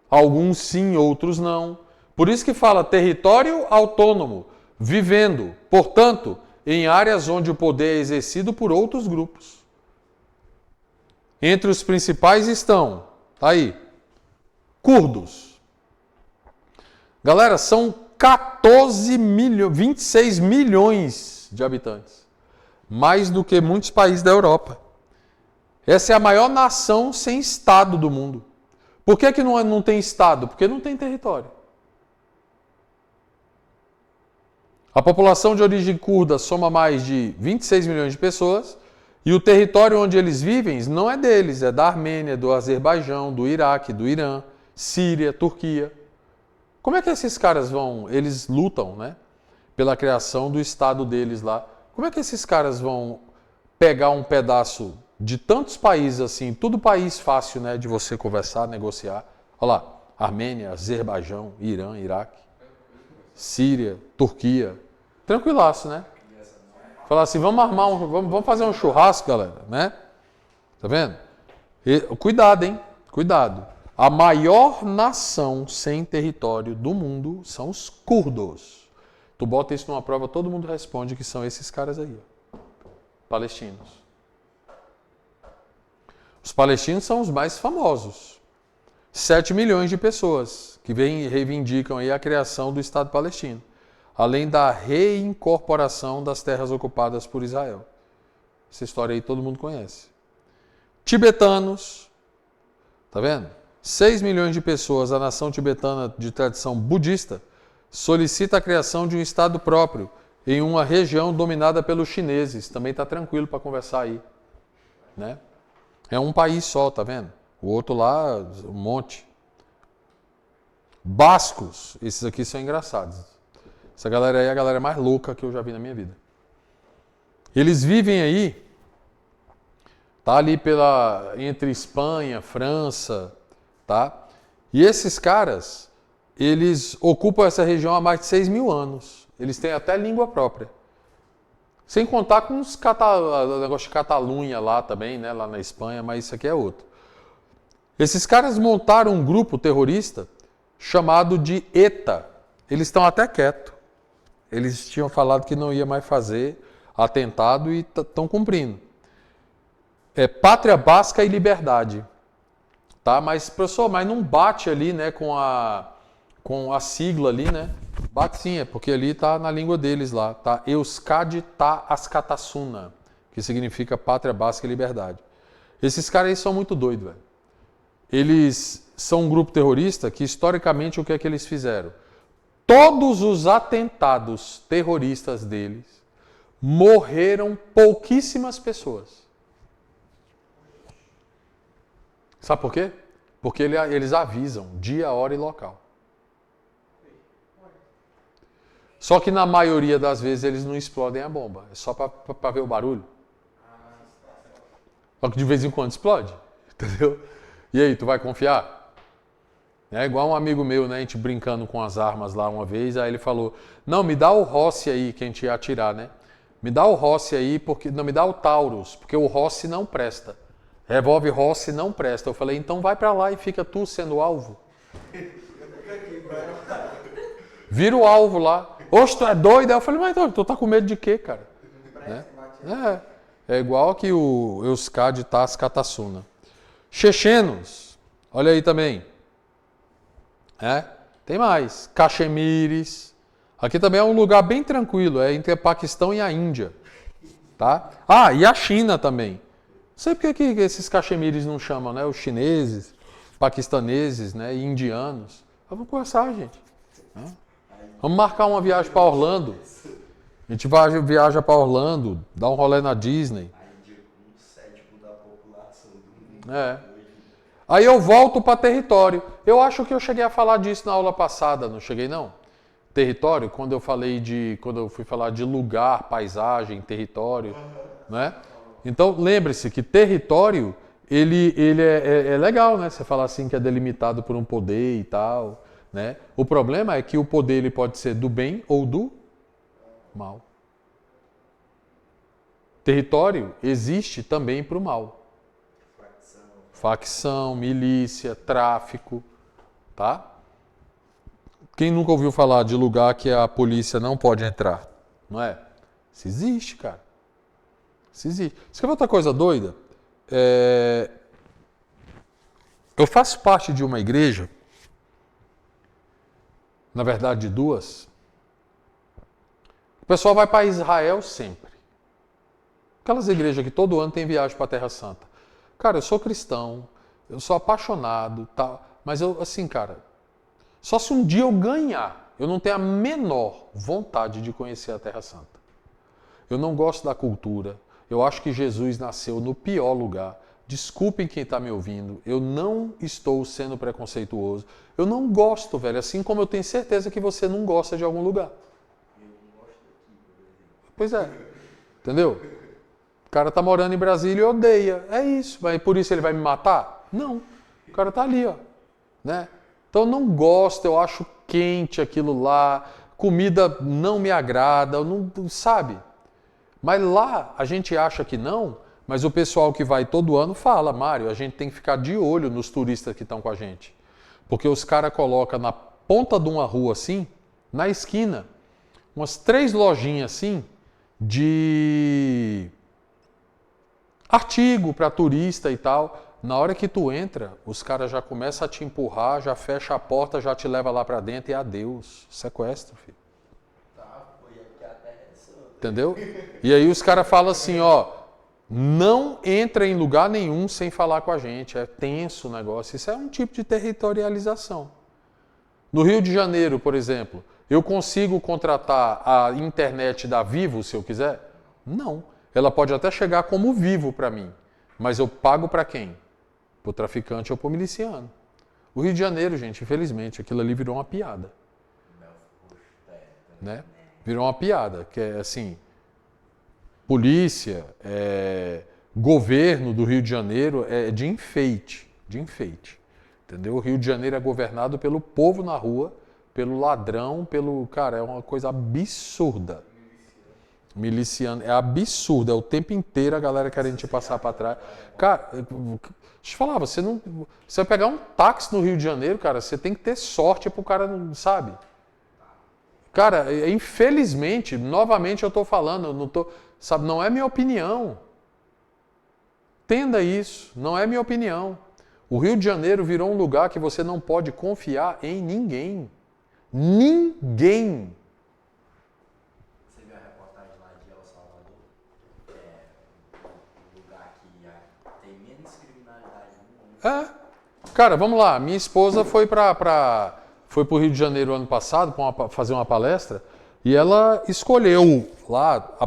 S1: Alguns sim, outros não. Por isso que fala território autônomo, vivendo, portanto, em áreas onde o poder é exercido por outros grupos. Entre os principais estão, aí, curdos. Galera, são 26 milhões de habitantes. Mais do que muitos países da Europa. Essa é a maior nação sem Estado do mundo. Por que não tem Estado? Porque não tem território. A população de origem curda soma mais de 26 milhões de pessoas e o território onde eles vivem não é deles, é da Armênia, do Azerbaijão, do Iraque, do Irã, Síria, Turquia. Como é que esses caras eles lutam, né, pela criação do Estado deles lá. Como é que esses caras vão pegar um pedaço de tantos países assim, tudo país fácil, né, de você conversar, negociar. Olha lá, Armênia, Azerbaijão, Irã, Iraque, Síria, Turquia. Tranquilaço, né? Falar assim, vamos fazer um churrasco, galera, né? Tá vendo? Cuidado, hein? Cuidado. A maior nação sem território do mundo são os curdos. Tu bota isso numa prova, todo mundo responde que são esses caras aí, palestinos. Os palestinos são os mais famosos. 7 milhões de pessoas que reivindicam aí a criação do Estado palestino, além da reincorporação das terras ocupadas por Israel. Essa história aí todo mundo conhece. Tibetanos, tá vendo? 6 milhões de pessoas, a nação tibetana de tradição budista, solicita a criação de um Estado próprio em uma região dominada pelos chineses. Também está tranquilo para conversar aí, né? É um país só, tá vendo? O outro lá, um monte. Bascos, esses aqui são engraçados. Essa galera aí é a galera mais louca que eu já vi na minha vida. Eles vivem aí, tá ali entre Espanha, França, tá? E esses caras, eles ocupam essa região há mais de 6 mil anos. Eles têm até língua própria. Sem contar com os negócio de Catalunha lá também, né? Lá na Espanha, mas isso aqui é outro. Esses caras montaram um grupo terrorista chamado de ETA. Eles estão até quietos. Eles tinham falado que não ia mais fazer atentado e estão cumprindo. É Pátria Basca e Liberdade. Tá? Mas, professor, mas não bate ali, né, com a sigla ali, né? Bate sim, é porque ali tá na língua deles lá, tá? Euskadi ta Askatasuna, que significa pátria básica e liberdade. Esses caras aí são muito doidos, velho. Eles são um grupo terrorista que, historicamente, o que é que eles fizeram? Todos os atentados terroristas deles morreram pouquíssimas pessoas. Sabe por quê? Porque eles avisam dia, hora e local. Só que na maioria das vezes eles não explodem a bomba. É só para ver o barulho. Só que de vez em quando explode. Entendeu? E aí, tu vai confiar? É igual um amigo meu, né? A gente brincando com as armas lá uma vez. Aí ele falou, não, me dá o Rossi aí, que a gente ia atirar, né? Me dá o Rossi aí, porque não me dá o Taurus, porque o Rossi não presta. Revólver Rossi não presta. Eu falei, então vai pra lá e fica tu sendo alvo. Vira o alvo lá. Oxe, tu é doido? Aí eu falei, mas tu tá com medo de quê, cara? Né? É igual que o Euskadi ta Askatasuna. Chechenos, olha aí também. Tem mais. Caxemires. Aqui também é um lugar bem tranquilo, é entre o Paquistão e a Índia. Tá? Ah, e a China também. Não sei por que esses caxemires não chamam, né? Os chineses, paquistaneses, né? E indianos. Vamos conversar, gente. Vamos marcar uma viagem para Orlando. A gente viaja para Orlando, dá um rolê na Disney.
S2: A Índia com o sétimo da população do mundo.
S1: Aí eu volto para território. Eu acho que eu cheguei a falar disso na aula passada, não cheguei não? Território, quando eu fui falar de lugar, paisagem, território, né? Então lembre-se que território ele é legal, né? Você falar assim que é delimitado por um poder e tal, né? O problema é que o poder ele pode ser do bem ou do mal. Território existe também para o mal. Facção, milícia, tráfico, tá? Quem nunca ouviu falar de lugar que a polícia não pode entrar? Não é? Isso existe, cara. Isso existe. Você quer ver outra coisa doida? Eu faço parte de uma igreja, na verdade de duas. O pessoal vai para Israel sempre. Aquelas igrejas que todo ano tem viagem para a Terra Santa. Cara, eu sou cristão, eu sou apaixonado, tá? Mas eu, assim, cara, só se um dia eu ganhar, eu não tenho a menor vontade de conhecer a Terra Santa. Eu não gosto da cultura, eu acho que Jesus nasceu no pior lugar. Desculpem quem está me ouvindo, eu não estou sendo preconceituoso. Eu não gosto, velho, assim como eu tenho certeza que você não gosta de algum lugar.
S2: Eu não gosto daqui, por exemplo.
S1: Pois é, entendeu? O cara tá morando em Brasília e odeia. É isso. Mas por isso ele vai me matar? Não. O cara tá ali, ó. Né? Então eu não gosto, eu acho quente aquilo lá. Comida não me agrada, eu não, sabe? Mas lá a gente acha que não, mas o pessoal que vai todo ano fala, Mário, a gente tem que ficar de olho nos turistas que estão com a gente. Porque os caras colocam na ponta de uma rua assim, na esquina, umas 3 lojinhas assim, de artigo para turista e tal. Na hora que tu entra, os caras já começam a te empurrar, já fecha a porta, já te leva lá para dentro e adeus. Sequestro, filho.
S2: Tá, foi aqui a Terra é santa.
S1: Entendeu? E aí os caras falam assim, ó, não entra em lugar nenhum sem falar com a gente. É tenso o negócio. Isso é um tipo de territorialização. No Rio de Janeiro, por exemplo, eu consigo contratar a internet da Vivo se eu quiser? Não. Ela pode até chegar como Vivo para mim, mas eu pago para quem? Para o traficante ou para o miliciano. O Rio de Janeiro, gente, infelizmente, aquilo ali virou uma piada. Né? Virou uma piada, que é assim, polícia, governo do Rio de Janeiro é de enfeite, entendeu? O Rio de Janeiro é governado pelo povo na rua, pelo ladrão, cara, é uma coisa absurda. Miliciano, é absurdo, é o tempo inteiro a galera querendo te passar para trás. Cara, deixa eu te falar, você vai pegar um táxi no Rio de Janeiro, cara, você tem que ter sorte pro cara, não sabe? Cara, infelizmente, novamente eu tô falando, sabe, não é minha opinião. Entenda isso, não é minha opinião. O Rio de Janeiro virou um lugar que você não pode confiar em ninguém. Ninguém.
S2: Você viu a reportagem lá de El Salvador? Um lugar que tem menos criminalidade no mundo.
S1: Cara, vamos lá. Minha esposa foi foi pro Rio de Janeiro ano passado para fazer uma palestra e ela escolheu lá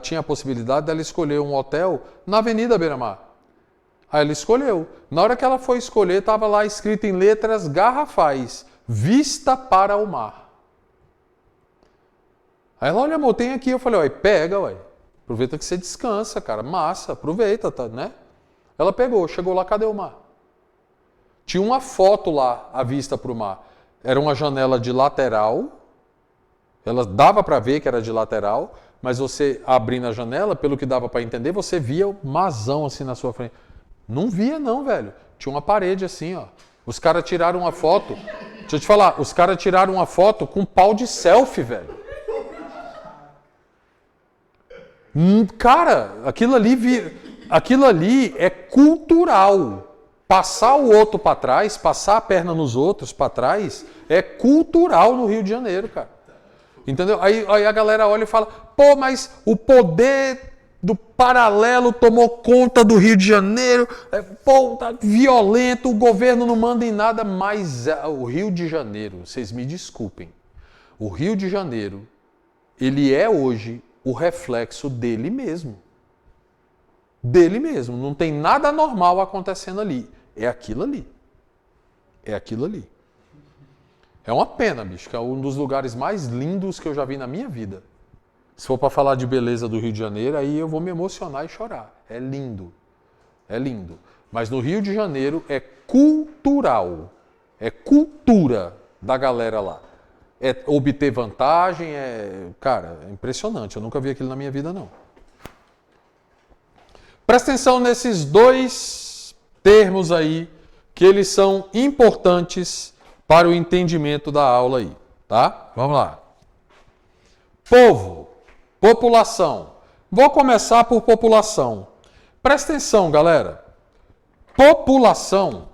S1: tinha a possibilidade dela escolher um hotel na Avenida Beira-Mar. Aí ela escolheu. Na hora que ela foi escolher, estava lá escrito em letras garrafais: vista para o mar. Aí ela, olha, amor, tem aqui. Eu falei, pega, aproveita que você descansa, cara. Massa, aproveita, tá, né? Ela pegou, chegou lá, cadê o mar? Tinha uma foto lá, à vista para o mar. Era uma janela de lateral. Ela dava para ver que era de lateral, mas você abrindo a janela, pelo que dava para entender, você via o marzão assim na sua frente. Não via não, velho. Tinha uma parede assim, ó. Os caras tiraram uma foto. Deixa eu te falar, os caras tiraram uma foto com pau de selfie, velho. Cara, aquilo ali é cultural. Passar o outro para trás, passar a perna nos outros para trás, é cultural no Rio de Janeiro, cara. Entendeu? Aí a galera olha e fala, pô, mas o poder do paralelo tomou conta do Rio de Janeiro, tá violento, o governo não manda em nada, mas o Rio de Janeiro, vocês me desculpem, o Rio de Janeiro, ele é hoje o reflexo dele mesmo. Dele mesmo. Não tem nada normal acontecendo ali. É aquilo ali. É aquilo ali. É uma pena, bicho, que é um dos lugares mais lindos que eu já vi na minha vida. Se for para falar de beleza do Rio de Janeiro, aí eu vou me emocionar e chorar. É lindo. É lindo. Mas no Rio de Janeiro é cultural. É cultura da galera lá. É obter vantagem, cara, é impressionante. Eu nunca vi aquilo na minha vida, não. Presta atenção nesses dois termos aí, que eles são importantes para o entendimento da aula aí, tá? Vamos lá. Povo, população. Vou começar por população. Presta atenção, galera. População.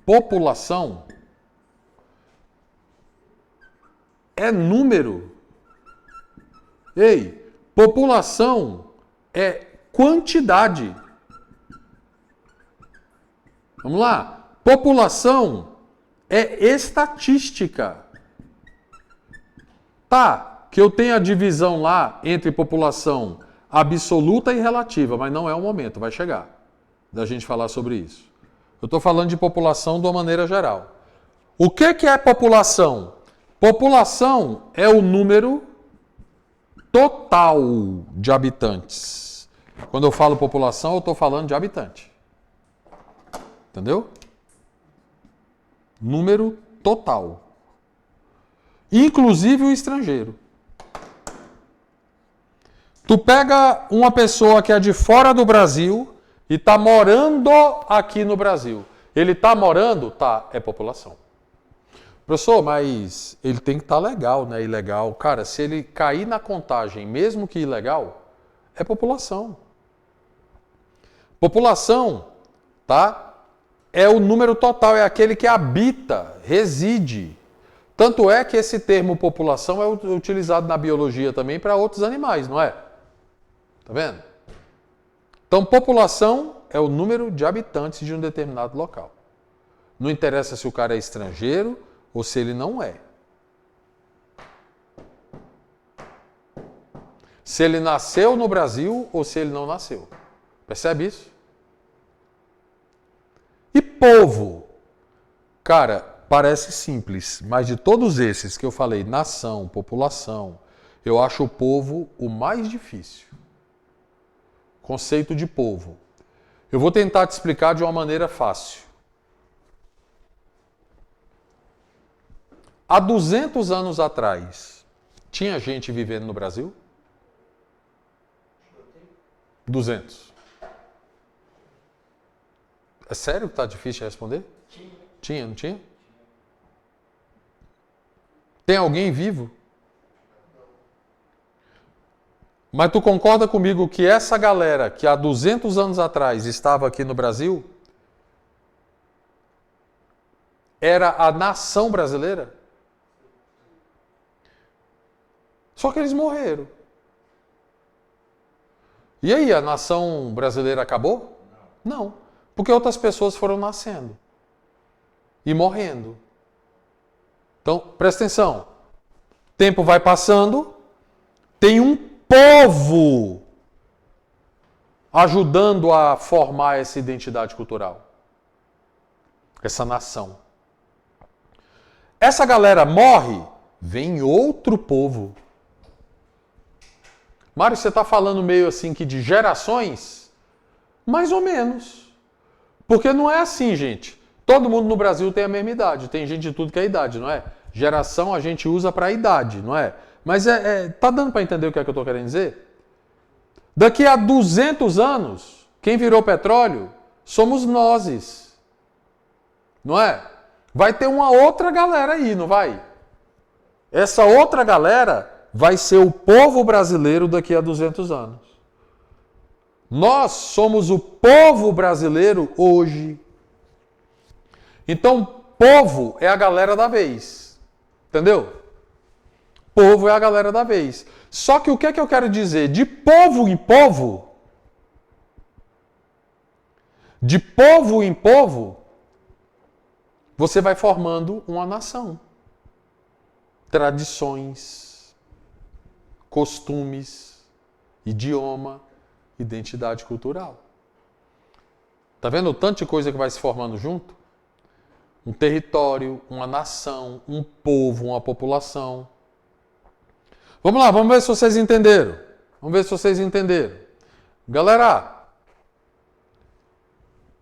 S1: População é número. Ei, população é quantidade. Vamos lá. População é estatística. Tá, que eu tenho a divisão lá entre população absoluta e relativa, mas não é o momento, vai chegar da gente falar sobre isso. Eu estou falando de população de uma maneira geral. O que é população? População é o número total de habitantes. Quando eu falo população, eu estou falando de habitante. Entendeu? Número total. Inclusive o estrangeiro. Tu pega uma pessoa que é de fora do Brasil e está morando aqui no Brasil. Ele está morando? Tá, é população. Professor, mas ele tem que estar legal, né? Ilegal. Cara, se ele cair na contagem, mesmo que ilegal, é população. População, tá? É o número total, é aquele que habita, reside. Tanto é que esse termo população é utilizado na biologia também para outros animais, não é? Tá vendo? Então, população é o número de habitantes de um determinado local. Não interessa se o cara é estrangeiro ou se ele não é. Se ele nasceu no Brasil ou se ele não nasceu. Percebe isso? E povo? Cara, parece simples, mas de todos esses que eu falei, nação, população, eu acho o povo o mais difícil. Conceito de povo. Eu vou tentar te explicar de uma maneira fácil. Há 200 anos atrás, tinha gente vivendo no Brasil? 200. É sério que tá difícil de responder? Tinha, não tinha? Tem alguém vivo? Mas tu concorda comigo que essa galera que há 200 anos atrás estava aqui no Brasil era a nação brasileira? Só que eles morreram. E aí, a nação brasileira acabou? Não. Porque outras pessoas foram nascendo e morrendo. Então, presta atenção. Tempo vai passando, tem um povo ajudando a formar essa identidade cultural. Essa nação. Essa galera morre, vem outro povo. Mário, você está falando meio assim que de gerações? Mais ou menos. Porque não é assim, gente. Todo mundo no Brasil tem a mesma idade. Tem gente de tudo que é idade, não é? Geração a gente usa para a idade, não é? Mas tá dando para entender o que é que eu estou querendo dizer? Daqui a 200 anos, quem virou petróleo somos nós. Não é? Vai ter uma outra galera aí, não vai? Essa outra galera vai ser o povo brasileiro daqui a 200 anos. Nós somos o povo brasileiro hoje. Então, povo é a galera da vez. Entendeu? Povo é a galera da vez. Só que o que é que eu quero dizer? De povo em povo, você vai formando uma nação. Tradições, costumes, idioma, identidade cultural. Tá vendo o tanto de coisa que vai se formando junto? Um território, uma nação, um povo, uma população. Vamos lá, vamos ver se vocês entenderam. Galera,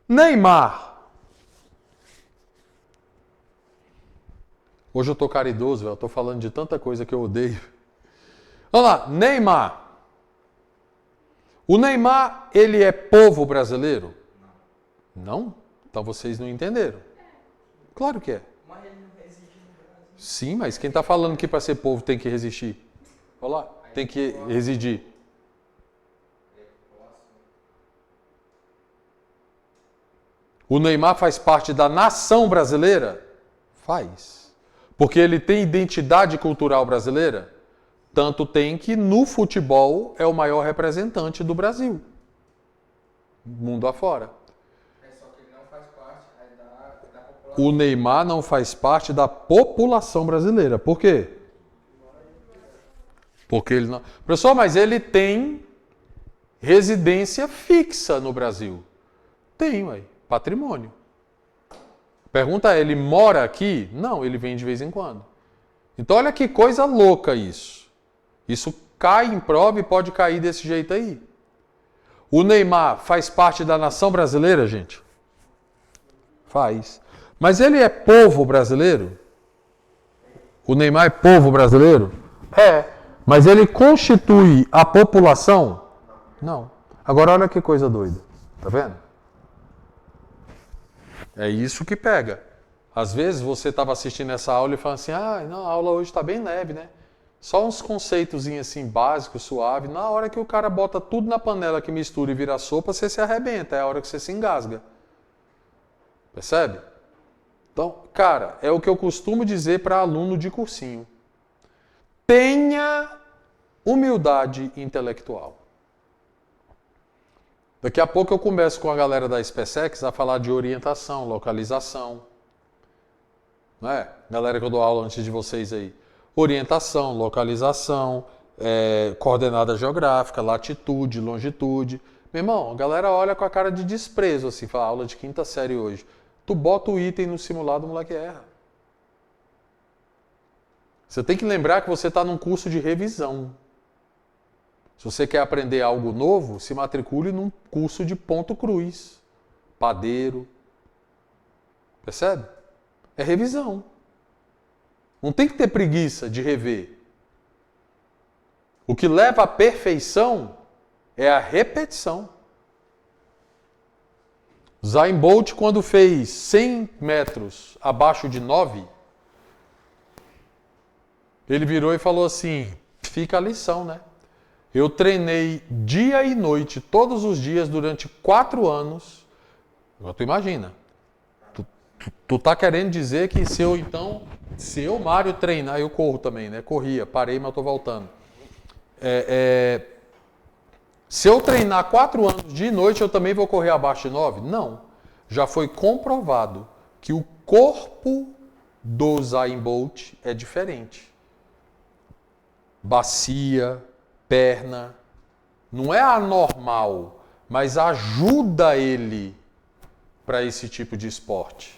S1: Neymar. Hoje eu tô caridoso, eu tô falando de tanta coisa que eu odeio. Vamos lá, Neymar. O Neymar, ele é povo brasileiro? Não? Então vocês não entenderam. Claro que é.
S2: Mas ele não reside no Brasil.
S1: Sim, mas quem está falando que para ser povo tem que resistir? Olha lá, tem que residir. O Neymar faz parte da nação brasileira? Faz. Porque ele tem identidade cultural brasileira? Tanto tem que no futebol é o maior representante do Brasil. Mundo afora.
S2: Só que ele não faz parte da população.
S1: O Neymar não faz parte da população brasileira. Por quê? Porque ele não... Professor, mas ele tem residência fixa no Brasil. Tem, ué. Patrimônio. Pergunta é, ele mora aqui? Não, ele vem de vez em quando. Então olha que coisa louca isso. Isso cai em prova e pode cair desse jeito aí. O Neymar faz parte da nação brasileira, gente? Faz. Mas ele é povo brasileiro? O Neymar é povo brasileiro? É. Mas ele constitui a população? Não. Agora olha que coisa doida. Tá vendo? É isso que pega. Às vezes você estava assistindo essa aula e fala assim, não, a aula hoje está bem leve, né? Só uns conceitos assim básicos, suave. Na hora que o cara bota tudo na panela que mistura e vira sopa, você se arrebenta. É a hora que você se engasga. Percebe? Então, cara, é o que eu costumo dizer para aluno de cursinho. Tenha humildade intelectual. Daqui a pouco eu começo com a galera da SpaceX a falar de orientação, localização. Não é? Galera que eu dou aula antes de vocês aí. Orientação, localização, coordenada geográfica, latitude, longitude. Meu irmão, a galera olha com a cara de desprezo, assim, fala, aula de quinta série hoje. Tu bota o item no simulado, o moleque erra. Você tem que lembrar que você está num curso de revisão. Se você quer aprender algo novo, se matricule num curso de ponto cruz, padeiro. Percebe? É revisão. Não tem que ter preguiça de rever. O que leva à perfeição é a repetição. Usain Bolt, quando fez 100 metros abaixo de 9, ele virou e falou assim, fica a lição, né? Eu treinei dia e noite, todos os dias, durante 4 anos. Agora tu imagina. Tu tá querendo dizer que se eu, Mário, treinar, eu corro também, né? Corria, parei, mas tô voltando. Se eu treinar 4 anos de noite, eu também vou correr abaixo de 9? Não. Já foi comprovado que o corpo do Usain Bolt é diferente. Bacia, perna, não é anormal, mas ajuda ele para esse tipo de esporte.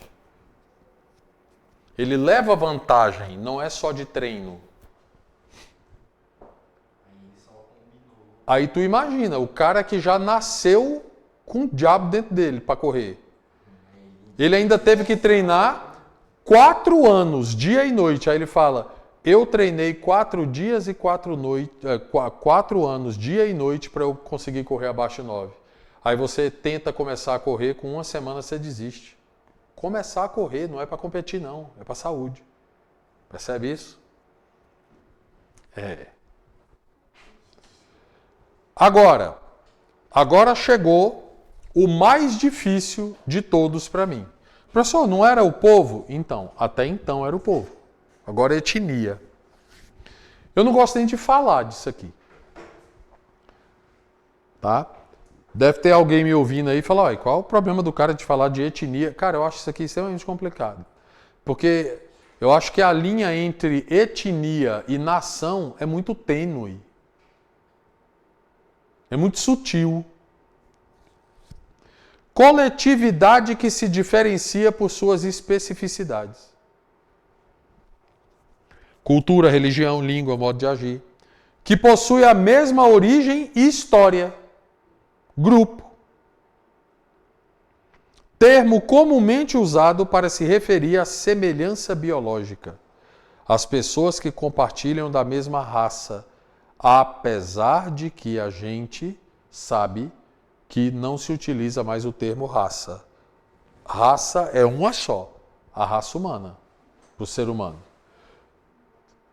S1: Ele leva vantagem, não é só de treino. Aí tu imagina, o cara que já nasceu com o diabo dentro dele para correr. Ele ainda teve que treinar 4 anos, dia e noite. Aí ele fala, eu treinei 4 dias e 4 anos, dia e noite, para eu conseguir correr abaixo de 9. Aí você tenta começar a correr, com 1 semana você desiste. Começar a correr não é para competir não, é para saúde. Percebe isso? Agora chegou o mais difícil de todos para mim. Professor, não era o povo? Então, até então era o povo. Agora é etnia. Eu não gosto nem de falar disso aqui. Tá? Deve ter alguém me ouvindo aí e falar, olha, qual o problema do cara de falar de etnia? Cara, eu acho isso aqui extremamente complicado. Porque eu acho que a linha entre etnia e nação é muito tênue. É muito sutil. Coletividade que se diferencia por suas especificidades. Cultura, religião, língua, modo de agir. Que possui a mesma origem e história. Grupo. Termo comumente usado para se referir à semelhança biológica. As pessoas que compartilham da mesma raça, apesar de que a gente sabe que não se utiliza mais o termo raça. Raça é uma só, a raça humana, o ser humano.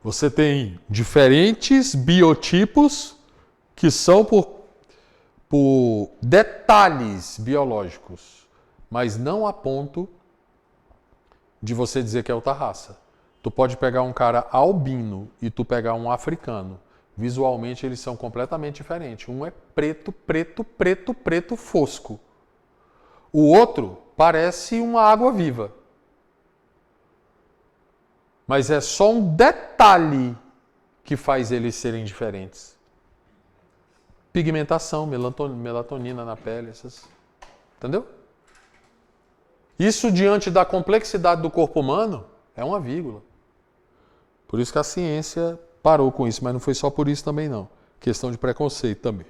S1: Você tem diferentes biotipos que são por detalhes biológicos, mas não a ponto de você dizer que é outra raça. Tu pode pegar um cara albino e tu pegar um africano. Visualmente eles são completamente diferentes. Um é preto, preto, preto, preto fosco. O outro parece uma água viva. Mas é só um detalhe que faz eles serem diferentes. Pigmentação, melatonina na pele, essas... Entendeu? Isso diante da complexidade do corpo humano é uma vírgula. Por isso que a ciência parou com isso, mas não foi só por isso também não. Questão de preconceito também.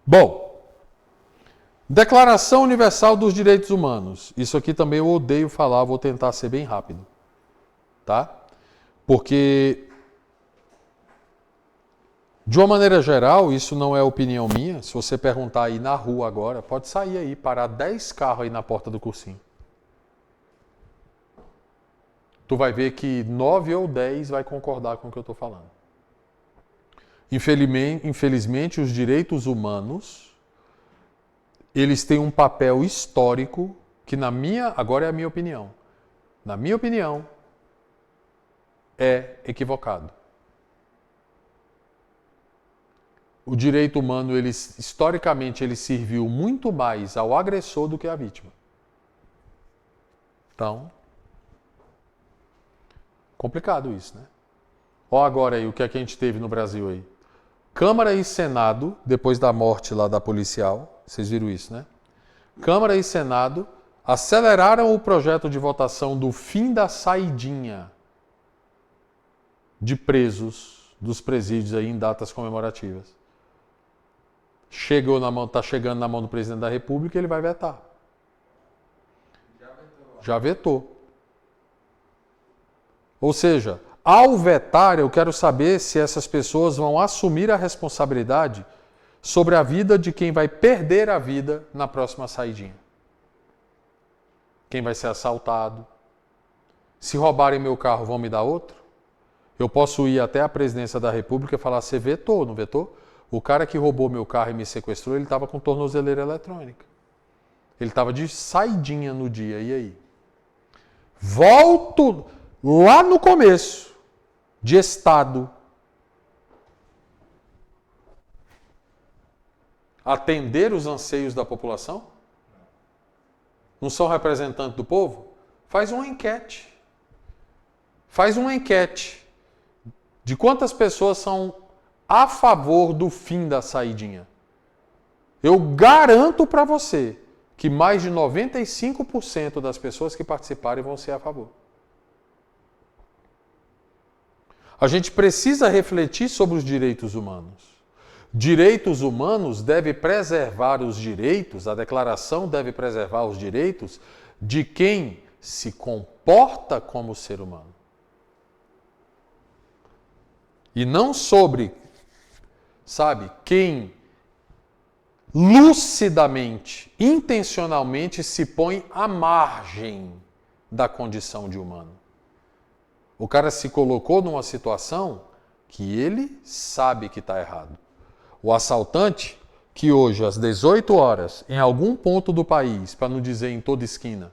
S1: Bom, Declaração Universal dos Direitos Humanos. Isso aqui também eu odeio falar, vou tentar ser bem rápido. Tá? Porque, de uma maneira geral, isso não é opinião minha. Se você perguntar aí na rua agora, pode sair aí, parar 10 carros aí na porta do cursinho. Tu vai ver que 9 ou 10 vai concordar com o que eu estou falando. Infelizmente, os direitos humanos, eles têm um papel histórico que agora é a minha opinião. Na minha opinião, é equivocado. O direito humano, historicamente, ele serviu muito mais ao agressor do que à vítima. Então, complicado isso, né? Ó agora aí o que é que a gente teve no Brasil aí. Câmara e Senado, depois da morte lá da policial, vocês viram isso, né? Câmara e Senado aceleraram o projeto de votação do fim da saidinha de presos dos presídios aí em datas comemorativas. Está chegando na mão do presidente da República e ele vai vetar. Já vetou. Ou seja, ao vetar, eu quero saber se essas pessoas vão assumir a responsabilidade sobre a vida de quem vai perder a vida na próxima saidinha. Quem vai ser assaltado. Se roubarem meu carro, vão me dar outro? Eu posso ir até a presidência da República e falar, você vetou, não vetou? O cara que roubou meu carro e me sequestrou, ele estava com tornozeleira eletrônica. Ele estava de saidinha no dia, e aí? Volto lá no começo, de Estado. Atender os anseios da população? Não são representantes do povo? Faz uma enquete. Faz uma enquete de quantas pessoas são a favor do fim da saidinha. Eu garanto para você que mais de 95% das pessoas que participarem vão ser a favor. A gente precisa refletir sobre os direitos humanos. Direitos humanos deve preservar os direitos, a declaração deve preservar os direitos de quem se comporta como ser humano. E não sobre, quem lucidamente, intencionalmente se põe à margem da condição de humano. O cara se colocou numa situação que ele sabe que está errado. O assaltante, que hoje às 18 horas, em algum ponto do país, para não dizer em toda esquina,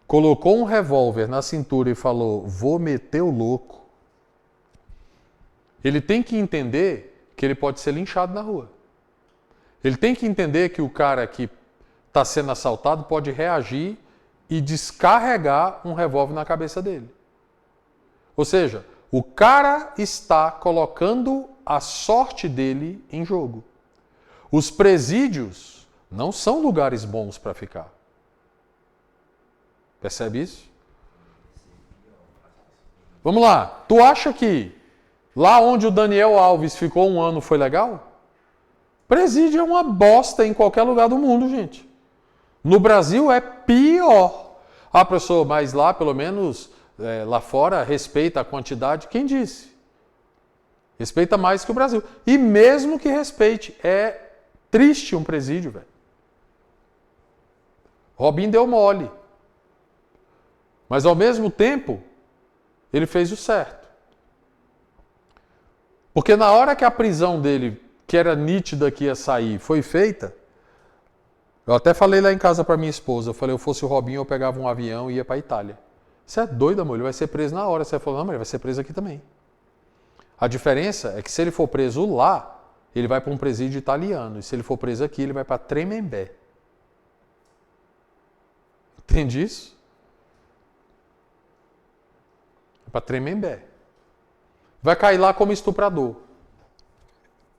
S1: colocou um revólver na cintura e falou, vou meter o louco. Ele tem que entender que ele pode ser linchado na rua. Ele tem que entender que o cara que está sendo assaltado pode reagir e descarregar um revólver na cabeça dele. Ou seja, o cara está colocando a sorte dele em jogo. Os presídios não são lugares bons para ficar. Percebe isso? Vamos lá. Tu acha que lá onde o Daniel Alves ficou 1 ano foi legal? Presídio é uma bosta em qualquer lugar do mundo, gente. No Brasil é pior. Ah, professor, mas lá pelo menos, lá fora, respeita a quantidade. Quem disse? Respeita mais que o Brasil. E mesmo que respeite, é triste um presídio, velho. Robinho deu mole. Mas ao mesmo tempo, ele fez o certo. Porque na hora que a prisão dele, que era nítida que ia sair, foi feita, eu até falei lá em casa para minha esposa, eu falei, eu fosse o Robinho, eu pegava um avião e ia para a Itália. Você é doido, amor, ele vai ser preso na hora. Você falou, não, mas ele vai ser preso aqui também. A diferença é que se ele for preso lá, ele vai para um presídio italiano. E se ele for preso aqui, ele vai para Tremembé. Entende isso? Para Tremembé. Vai cair lá como estuprador.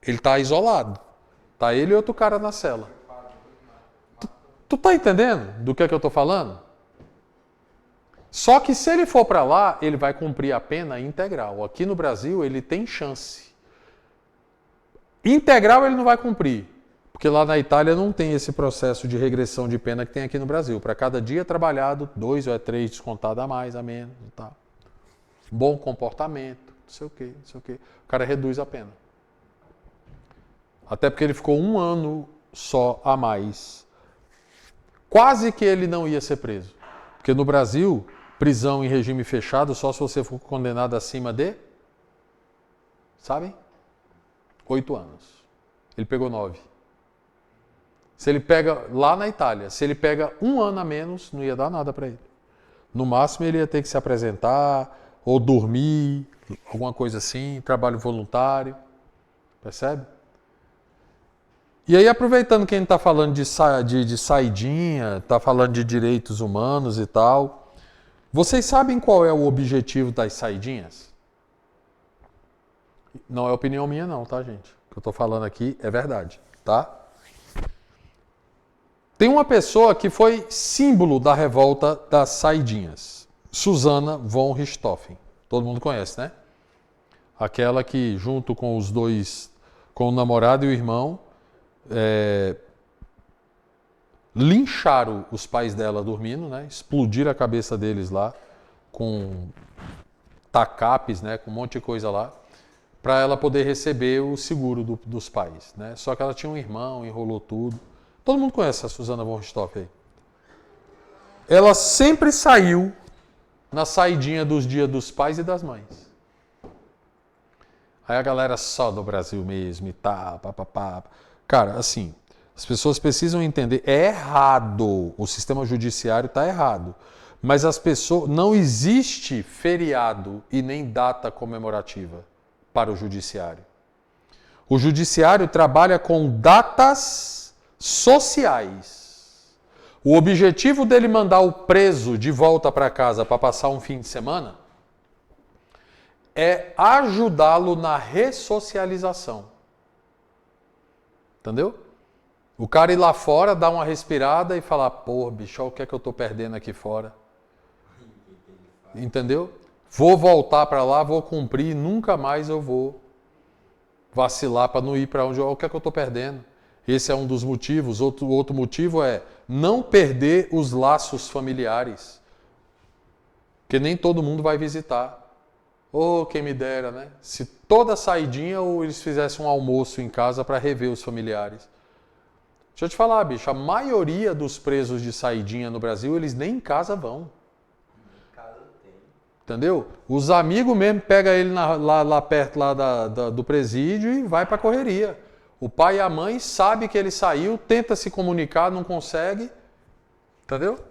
S1: Ele está isolado. Está ele e outro cara na cela. Tu tá entendendo do que eu estou falando? Só que se ele for para lá, ele vai cumprir a pena integral. Aqui no Brasil, ele tem chance. Integral ele não vai cumprir. Porque lá na Itália não tem esse processo de regressão de pena que tem aqui no Brasil. Para cada dia trabalhado, 2 ou 3 descontado a mais, a menos e tal. Bom comportamento, não sei o quê. O cara reduz a pena. Até porque ele ficou 1 ano só a mais. Quase que ele não ia ser preso. Porque no Brasil, prisão em regime fechado só se você for condenado acima de, 8 anos. Ele pegou 9. Se ele pega, lá na Itália, se ele pega 1 ano a menos, não ia dar nada para ele. No máximo ele ia ter que se apresentar, ou dormir, alguma coisa assim, trabalho voluntário. Percebe? E aí, aproveitando que a gente está falando de saidinha, está falando de direitos humanos e tal, vocês sabem qual é o objetivo das saidinhas? Não é opinião minha não, tá, gente? O que eu estou falando aqui é verdade, tá? Tem uma pessoa que foi símbolo da revolta das saidinhas. Susanna von Richthofen. Todo mundo conhece, né? Aquela que, junto com os dois, com o namorado e o irmão, lincharam os pais dela dormindo, né? Explodiram a cabeça deles lá com tacapes, né? Com um monte de coisa lá, para ela poder receber o seguro dos pais, né? Só que ela tinha um irmão, enrolou tudo. Todo mundo conhece a Susanna von Richthofen aí. Ela sempre saiu na saidinha dos dias dos pais e das mães. Aí a galera só do Brasil mesmo e tá, papapá. Cara, assim, as pessoas precisam entender, é errado, o sistema judiciário está errado. Mas as pessoas, não existe feriado e nem data comemorativa para o judiciário. O judiciário trabalha com datas sociais. O objetivo dele mandar o preso de volta para casa para passar um fim de semana é ajudá-lo na ressocialização. Entendeu? O cara ir lá fora, dar uma respirada e falar, pô, bicho, olha o que é que eu tô perdendo aqui fora. Entendeu? Vou voltar para lá, vou cumprir, nunca mais eu vou vacilar para não ir para onde, olha o que é que eu tô perdendo. Esse é um dos motivos. Outro motivo é não perder os laços familiares. Porque nem todo mundo vai visitar. Oh, quem me dera, né? Se toda saidinha ou eles fizessem um almoço em casa para rever os familiares. Deixa eu te falar, bicho, a maioria dos presos de saidinha no Brasil, eles nem em casa vão.
S2: Em casa tem.
S1: Entendeu? Os amigos mesmo pegam ele lá perto do presídio e vai para a correria. O pai e a mãe sabem que ele saiu, tenta se comunicar, não consegue. Entendeu?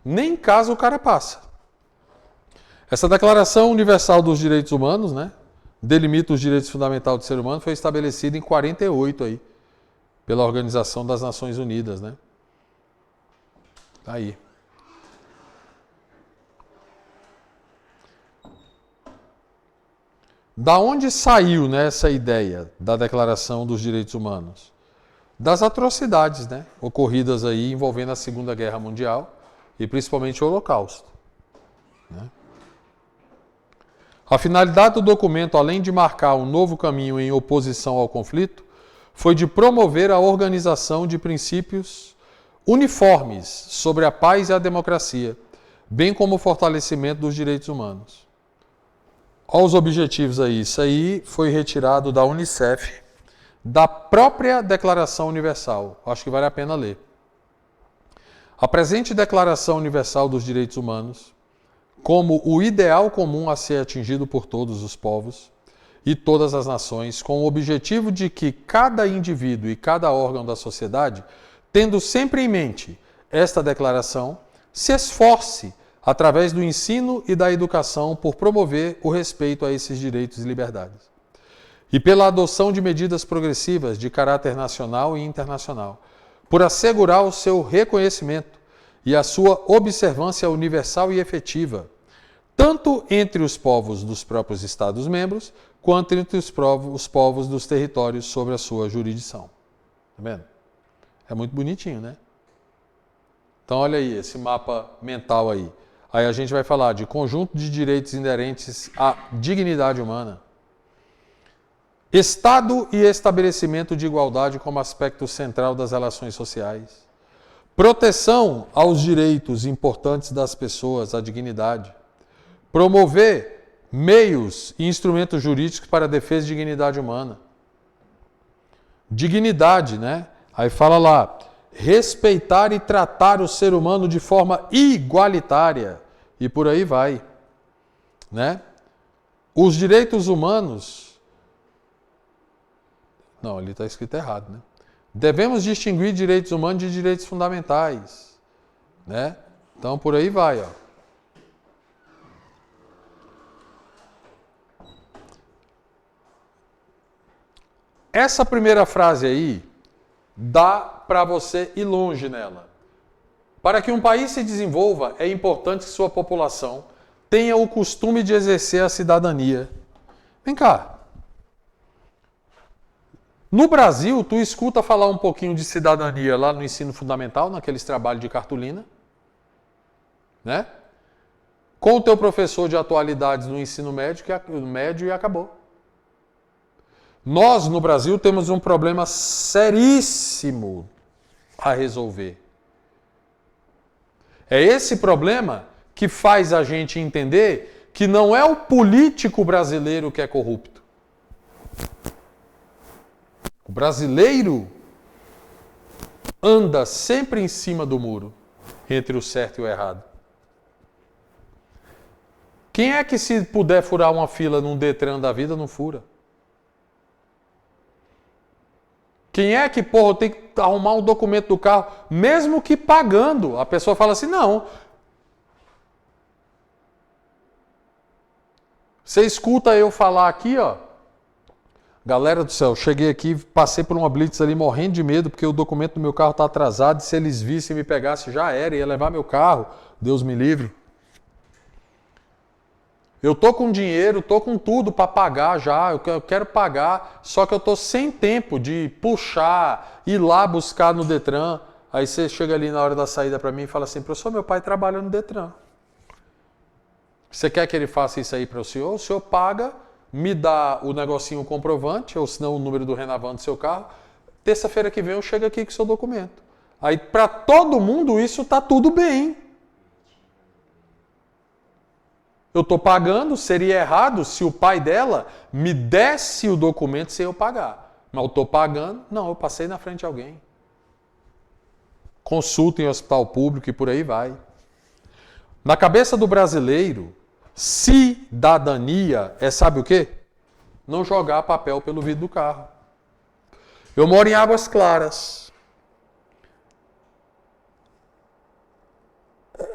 S1: Nem em casa o cara passa. Essa Declaração Universal dos Direitos Humanos, né, delimita os direitos fundamentais do ser humano, foi estabelecida em 48 aí, pela Organização das Nações Unidas, né? Tá aí. Da onde saiu, né, essa ideia da Declaração dos Direitos Humanos? Das atrocidades, né, ocorridas aí envolvendo a Segunda Guerra Mundial e principalmente o Holocausto, né? A finalidade do documento, além de marcar um novo caminho em oposição ao conflito, foi de promover a organização de princípios uniformes sobre a paz e a democracia, bem como o fortalecimento dos direitos humanos. Olha os objetivos aí. Isso aí foi retirado da Unicef, da própria Declaração Universal. Acho que vale a pena ler. A presente Declaração Universal dos Direitos Humanos, como o ideal comum a ser atingido por todos os povos e todas as nações, com o objetivo de que cada indivíduo e cada órgão da sociedade, tendo sempre em mente esta declaração, se esforce, através do ensino e da educação, por promover o respeito a esses direitos e liberdades. E pela adoção de medidas progressivas de caráter nacional e internacional, por assegurar o seu reconhecimento e a sua observância universal e efetiva, tanto entre os povos dos próprios Estados-membros, quanto entre os povos dos territórios sob a sua jurisdição. Tá vendo? É muito bonitinho, né? Então olha aí, esse mapa mental aí. Aí a gente vai falar de conjunto de direitos inerentes à dignidade humana, Estado e estabelecimento de igualdade como aspecto central das relações sociais, proteção aos direitos importantes das pessoas, à dignidade, promover meios e instrumentos jurídicos para a defesa de dignidade humana. Dignidade, né? Aí fala lá, respeitar e tratar o ser humano de forma igualitária. E por aí vai, né? Os direitos humanos... Não, ali está escrito errado, né? Devemos distinguir direitos humanos de direitos fundamentais, né? Então por aí vai, ó. Essa primeira frase aí dá para você ir longe nela. Para que um país se desenvolva, é importante que sua população tenha o costume de exercer a cidadania. Vem cá. No Brasil, tu escuta falar um pouquinho de cidadania lá no ensino fundamental, naqueles trabalhos de cartolina, né? Com o teu professor de atualidades no ensino médio e acabou. Nós, no Brasil, temos um problema seríssimo a resolver. É esse problema que faz a gente entender que não é o político brasileiro que é corrupto. O brasileiro anda sempre em cima do muro, entre o certo e o errado. Quem é que, se puder furar uma fila num Detran da vida, não fura? Quem é que, porra, tem que arrumar um documento do carro, mesmo que pagando? A pessoa fala assim, não. Você escuta eu falar aqui, ó. Galera do céu, cheguei aqui, passei por uma blitz ali morrendo de medo, porque o documento do meu carro está atrasado, e se eles vissem e me pegassem, já era, ia levar meu carro. Deus me livre. Eu tô com dinheiro, tô com tudo para pagar já, eu quero pagar, só que eu tô sem tempo de puxar, ir lá buscar no Detran. Aí você chega ali na hora da saída para mim e fala assim, professor, meu pai trabalha no Detran. Você quer que ele faça isso aí para o senhor paga, me dá o negocinho comprovante, ou senão o número do Renavan do seu carro, terça-feira que vem eu chego aqui com o seu documento. Aí para todo mundo isso tá tudo bem. Eu estou pagando, seria errado se o pai dela me desse o documento sem eu pagar. Mas eu estou pagando, não, eu passei na frente de alguém. Consulta em hospital público e por aí vai. Na cabeça do brasileiro, cidadania é sabe o quê? Não jogar papel pelo vidro do carro. Eu moro em Águas Claras.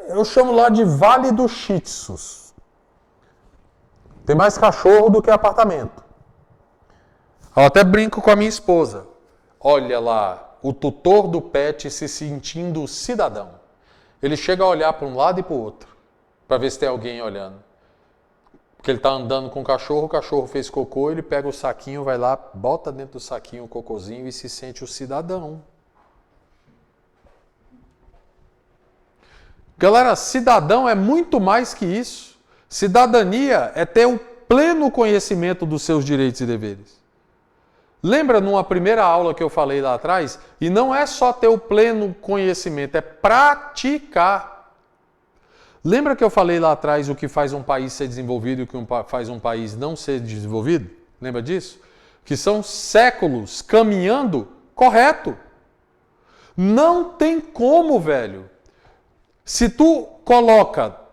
S1: Eu chamo lá de Vale dos Shih-Tzus. Tem mais cachorro do que apartamento. Eu até brinco com a minha esposa. Olha lá, o tutor do pet se sentindo cidadão. Ele chega a olhar para um lado e para o outro, para ver se tem alguém olhando. Porque ele está andando com o cachorro fez cocô, ele pega o saquinho, vai lá, bota dentro do saquinho o cocôzinho e se sente o cidadão. Galera, cidadão é muito mais que isso. Cidadania é ter o pleno conhecimento dos seus direitos e deveres. Lembra numa primeira aula que eu falei lá atrás? E não é só ter o pleno conhecimento, é praticar. Lembra que eu falei lá atrás o que faz um país ser desenvolvido e o que faz um país não ser desenvolvido? Lembra disso? Que são séculos caminhando correto. Não tem como, velho. Se tu coloca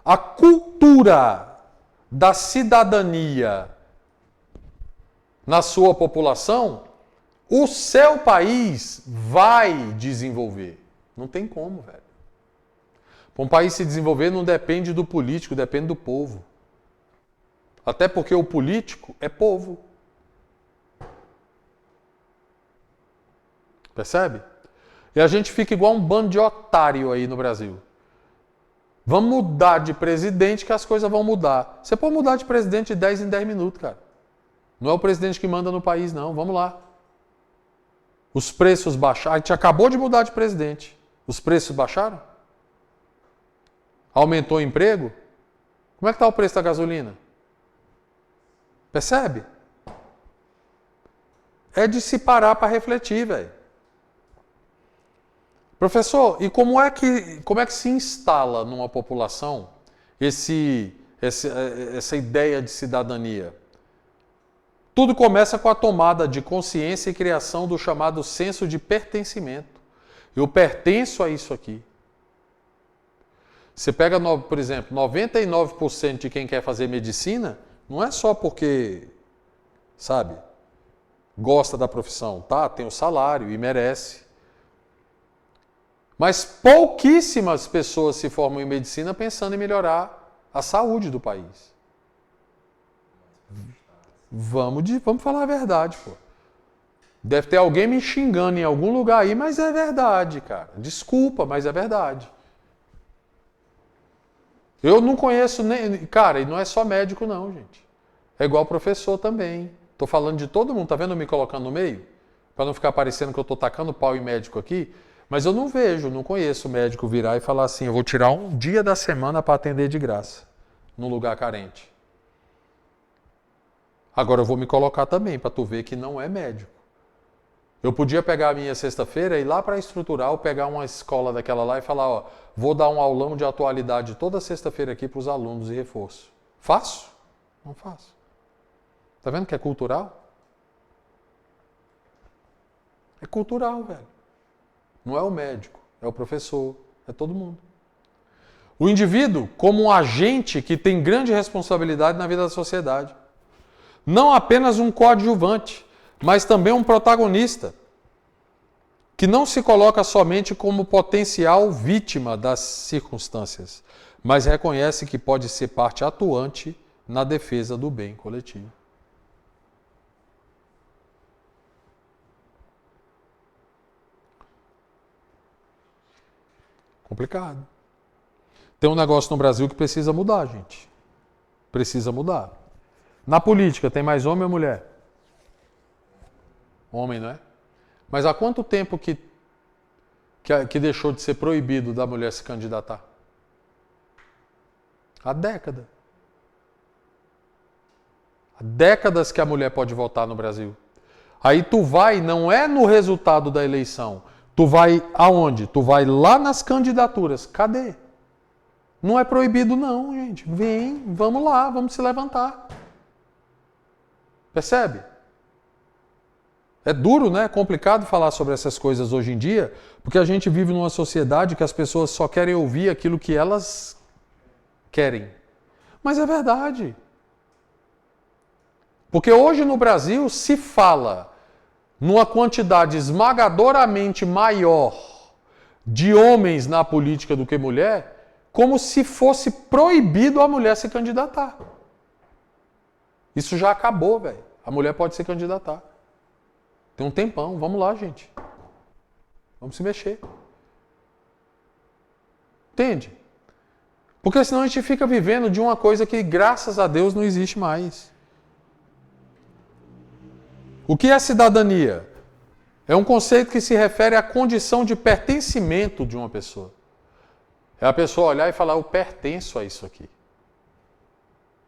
S1: a cultura da cidadania na sua população, o seu país vai desenvolver. Não tem como, velho. Para um país se desenvolver não depende do político, depende do povo. Até porque o político é povo. Percebe? E a gente fica igual um bando de otário aí no Brasil. Vamos mudar de presidente que as coisas vão mudar. Você pode mudar de presidente de 10 em 10 minutos, cara. Não é o presidente que manda no país, não. Vamos lá. Os preços baixaram. A gente acabou de mudar de presidente. Os preços baixaram? Aumentou o emprego? Como é que está o preço da gasolina? Percebe? É de se parar para refletir, velho. Professor, e como é que se instala numa população essa ideia de cidadania? Tudo começa com a tomada de consciência e criação do chamado senso de pertencimento. Eu pertenço a isso aqui. Você pega, por exemplo, 99% de quem quer fazer medicina, não é só porque, sabe, gosta da profissão, tá? Tem o salário e merece. Mas pouquíssimas pessoas se formam em medicina pensando em melhorar a saúde do país. Vamos falar a verdade, pô. Deve ter alguém me xingando em algum lugar aí, mas é verdade, cara. Desculpa, mas é verdade. Eu não conheço nem... Cara, e não é só médico não, gente. É igual professor também. Tô falando de todo mundo, tá vendo eu me colocando no meio? Para não ficar parecendo que eu tô tacando pau em médico aqui. Mas eu não conheço médico virar e falar assim, eu vou tirar um dia da semana para atender de graça, num lugar carente. Agora eu vou me colocar também, para tu ver que não é médico. Eu podia pegar a minha sexta-feira e ir lá para a Estrutural, pegar uma escola daquela lá e falar, ó, vou dar um aulão de atualidade toda sexta-feira aqui para os alunos e reforço. Faço? Não faço. Tá vendo que é cultural? É cultural, velho. Não é o médico, é o professor, é todo mundo. O indivíduo como um agente que tem grande responsabilidade na vida da sociedade. Não apenas um coadjuvante. mas também um protagonista, que não se coloca somente como potencial vítima das circunstâncias, mas reconhece que pode ser parte atuante na defesa do bem coletivo. Complicado. Tem um negócio no Brasil que precisa mudar, gente. Precisa mudar. Na política, tem mais homem ou mulher? Homem, não é? Mas há quanto tempo que deixou de ser proibido da mulher se candidatar? Há décadas. Há décadas que a mulher pode votar no Brasil. Aí tu vai, não é no resultado da eleição. Tu vai aonde? Tu vai lá nas candidaturas. Cadê? Não é proibido não, gente. Vem, vamos lá, vamos se levantar. Percebe? É duro, né? É complicado falar sobre essas coisas hoje em dia, porque a gente vive numa sociedade que as pessoas só querem ouvir aquilo que elas querem. Mas é verdade. Porque hoje no Brasil se fala numa quantidade esmagadoramente maior de homens na política do que mulher, como se fosse proibido a mulher se candidatar. Isso já acabou, velho. A mulher pode se candidatar. Tem um tempão. Vamos lá, gente. Vamos se mexer. Entende? Porque senão a gente fica vivendo de uma coisa que, graças a Deus, não existe mais. O que é cidadania? É um conceito que se refere à condição de pertencimento de uma pessoa. É a pessoa olhar e falar, eu pertenço a isso aqui.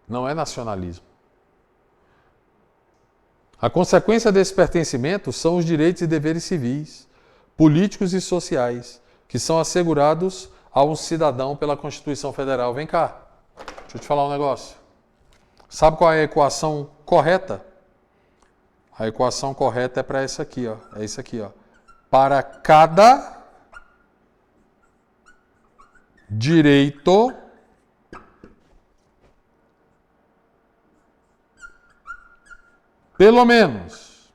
S1: Não é nacionalismo. A consequência desse pertencimento são os direitos e deveres civis, políticos e sociais, que são assegurados a um cidadão pela Constituição Federal. Vem cá, deixa eu te falar um negócio. Sabe qual é a equação correta? A equação correta é para essa aqui, ó. É isso aqui, ó. Para cada direito pelo menos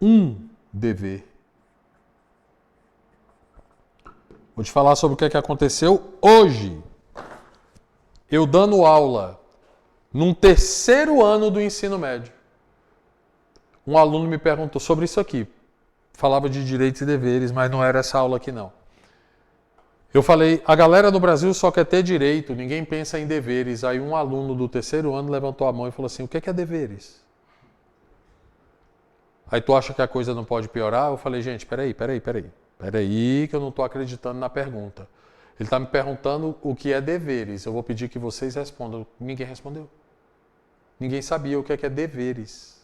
S1: um dever. Vou te falar sobre o que aconteceu hoje. Eu dando aula num terceiro ano do ensino médio. Um aluno me perguntou sobre isso aqui. Falava de direitos e deveres, mas não era essa aula aqui não. Eu falei, a galera no Brasil só quer ter direito, ninguém pensa em deveres. Aí um aluno do terceiro ano levantou a mão e falou assim, o que é deveres? Aí tu acha que a coisa não pode piorar? Eu falei, gente, peraí, que eu não estou acreditando na pergunta. Ele está me perguntando o que é deveres. Eu vou pedir que vocês respondam. Ninguém respondeu. Ninguém sabia o que é deveres.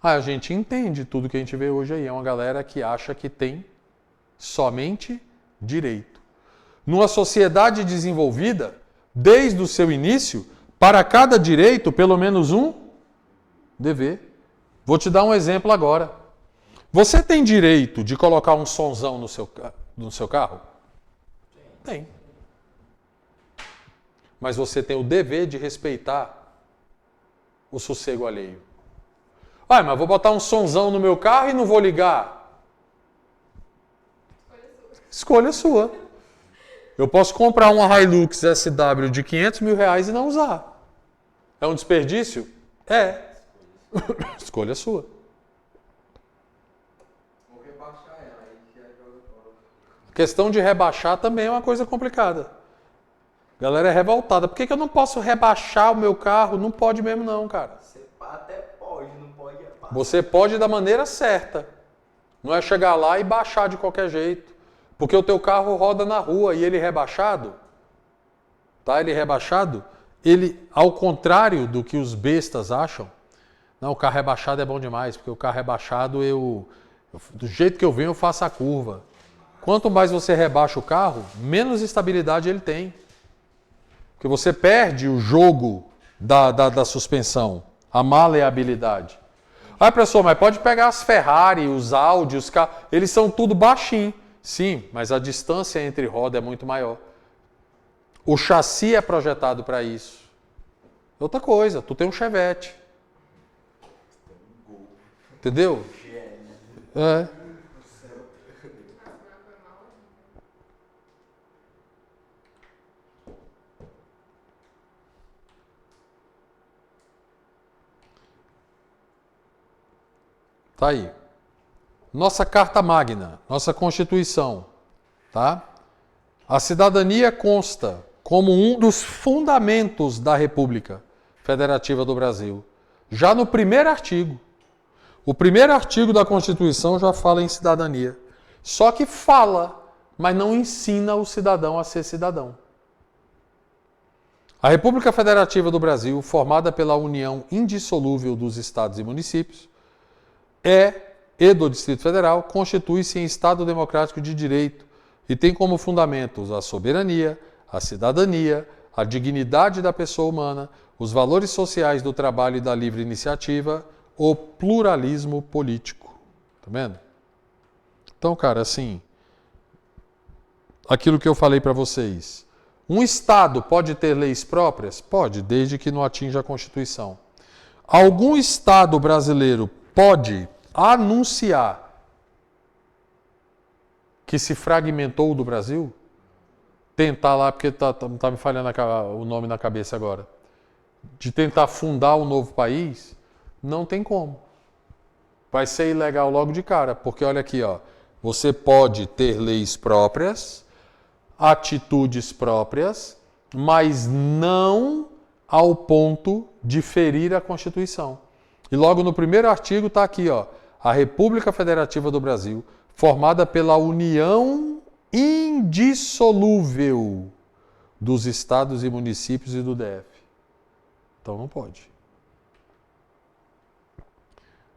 S1: A gente entende tudo que a gente vê hoje aí. É uma galera que acha que tem somente direito. Numa sociedade desenvolvida, desde o seu início, para cada direito, pelo menos um dever. Vou te dar um exemplo agora. Você tem direito de colocar um sonzão no seu carro? Tem. Mas você tem o dever de respeitar o sossego alheio. Ah, mas vou botar um sonzão no meu carro e não vou ligar. Escolha sua. Eu posso comprar uma Hilux SW de 500 mil reais e não usar. É um desperdício? É. Escolha sua.
S2: Vou rebaixar ela, aí já joga fora.
S1: Questão de rebaixar também é uma coisa complicada. A galera é revoltada. Por que eu não posso rebaixar o meu carro? Não pode mesmo não, cara.
S2: Você até pode, não pode.
S1: Você pode da maneira certa. Não é chegar lá e baixar de qualquer jeito. Porque o teu carro roda na rua e ele rebaixado, tá? Ele rebaixado, ele, ao contrário do que os bestas acham, não, o carro rebaixado é bom demais, porque o carro rebaixado, do jeito que eu venho, eu faço a curva. Quanto mais você rebaixa o carro, menos estabilidade ele tem. Porque você perde o jogo da suspensão, a maleabilidade. Ah, professor, mas pode pegar as Ferrari, os Audi, os carros, eles são tudo baixinho. Sim, mas a distância entre roda é muito maior. O chassi é projetado para isso. Outra coisa, tu tem um Chevette. Entendeu? É. Tá aí. Nossa Carta Magna, nossa Constituição, tá? A cidadania consta como um dos fundamentos da República Federativa do Brasil. Já no primeiro artigo. O primeiro artigo da Constituição já fala em cidadania. Só que fala, mas não ensina o cidadão a ser cidadão. A República Federativa do Brasil, formada pela união indissolúvel dos estados e municípios, e do Distrito Federal, constitui-se em Estado democrático de direito e tem como fundamentos a soberania, a cidadania, a dignidade da pessoa humana, os valores sociais do trabalho e da livre iniciativa, o pluralismo político. Tá vendo? Então, cara, assim, aquilo que eu falei para vocês. Um Estado pode ter leis próprias? Pode, desde que não atinja a Constituição. Algum Estado brasileiro pode anunciar que se fragmentou do Brasil? Tentar lá, porque tá me falhando o nome na cabeça agora. De tentar fundar um novo país? Não tem como. Vai ser ilegal logo de cara, porque olha aqui, ó, você pode ter leis próprias, atitudes próprias, mas não ao ponto de ferir a Constituição. E logo no primeiro artigo está aqui, ó, a República Federativa do Brasil, formada pela união indissolúvel dos estados e municípios e do DF. Então não pode.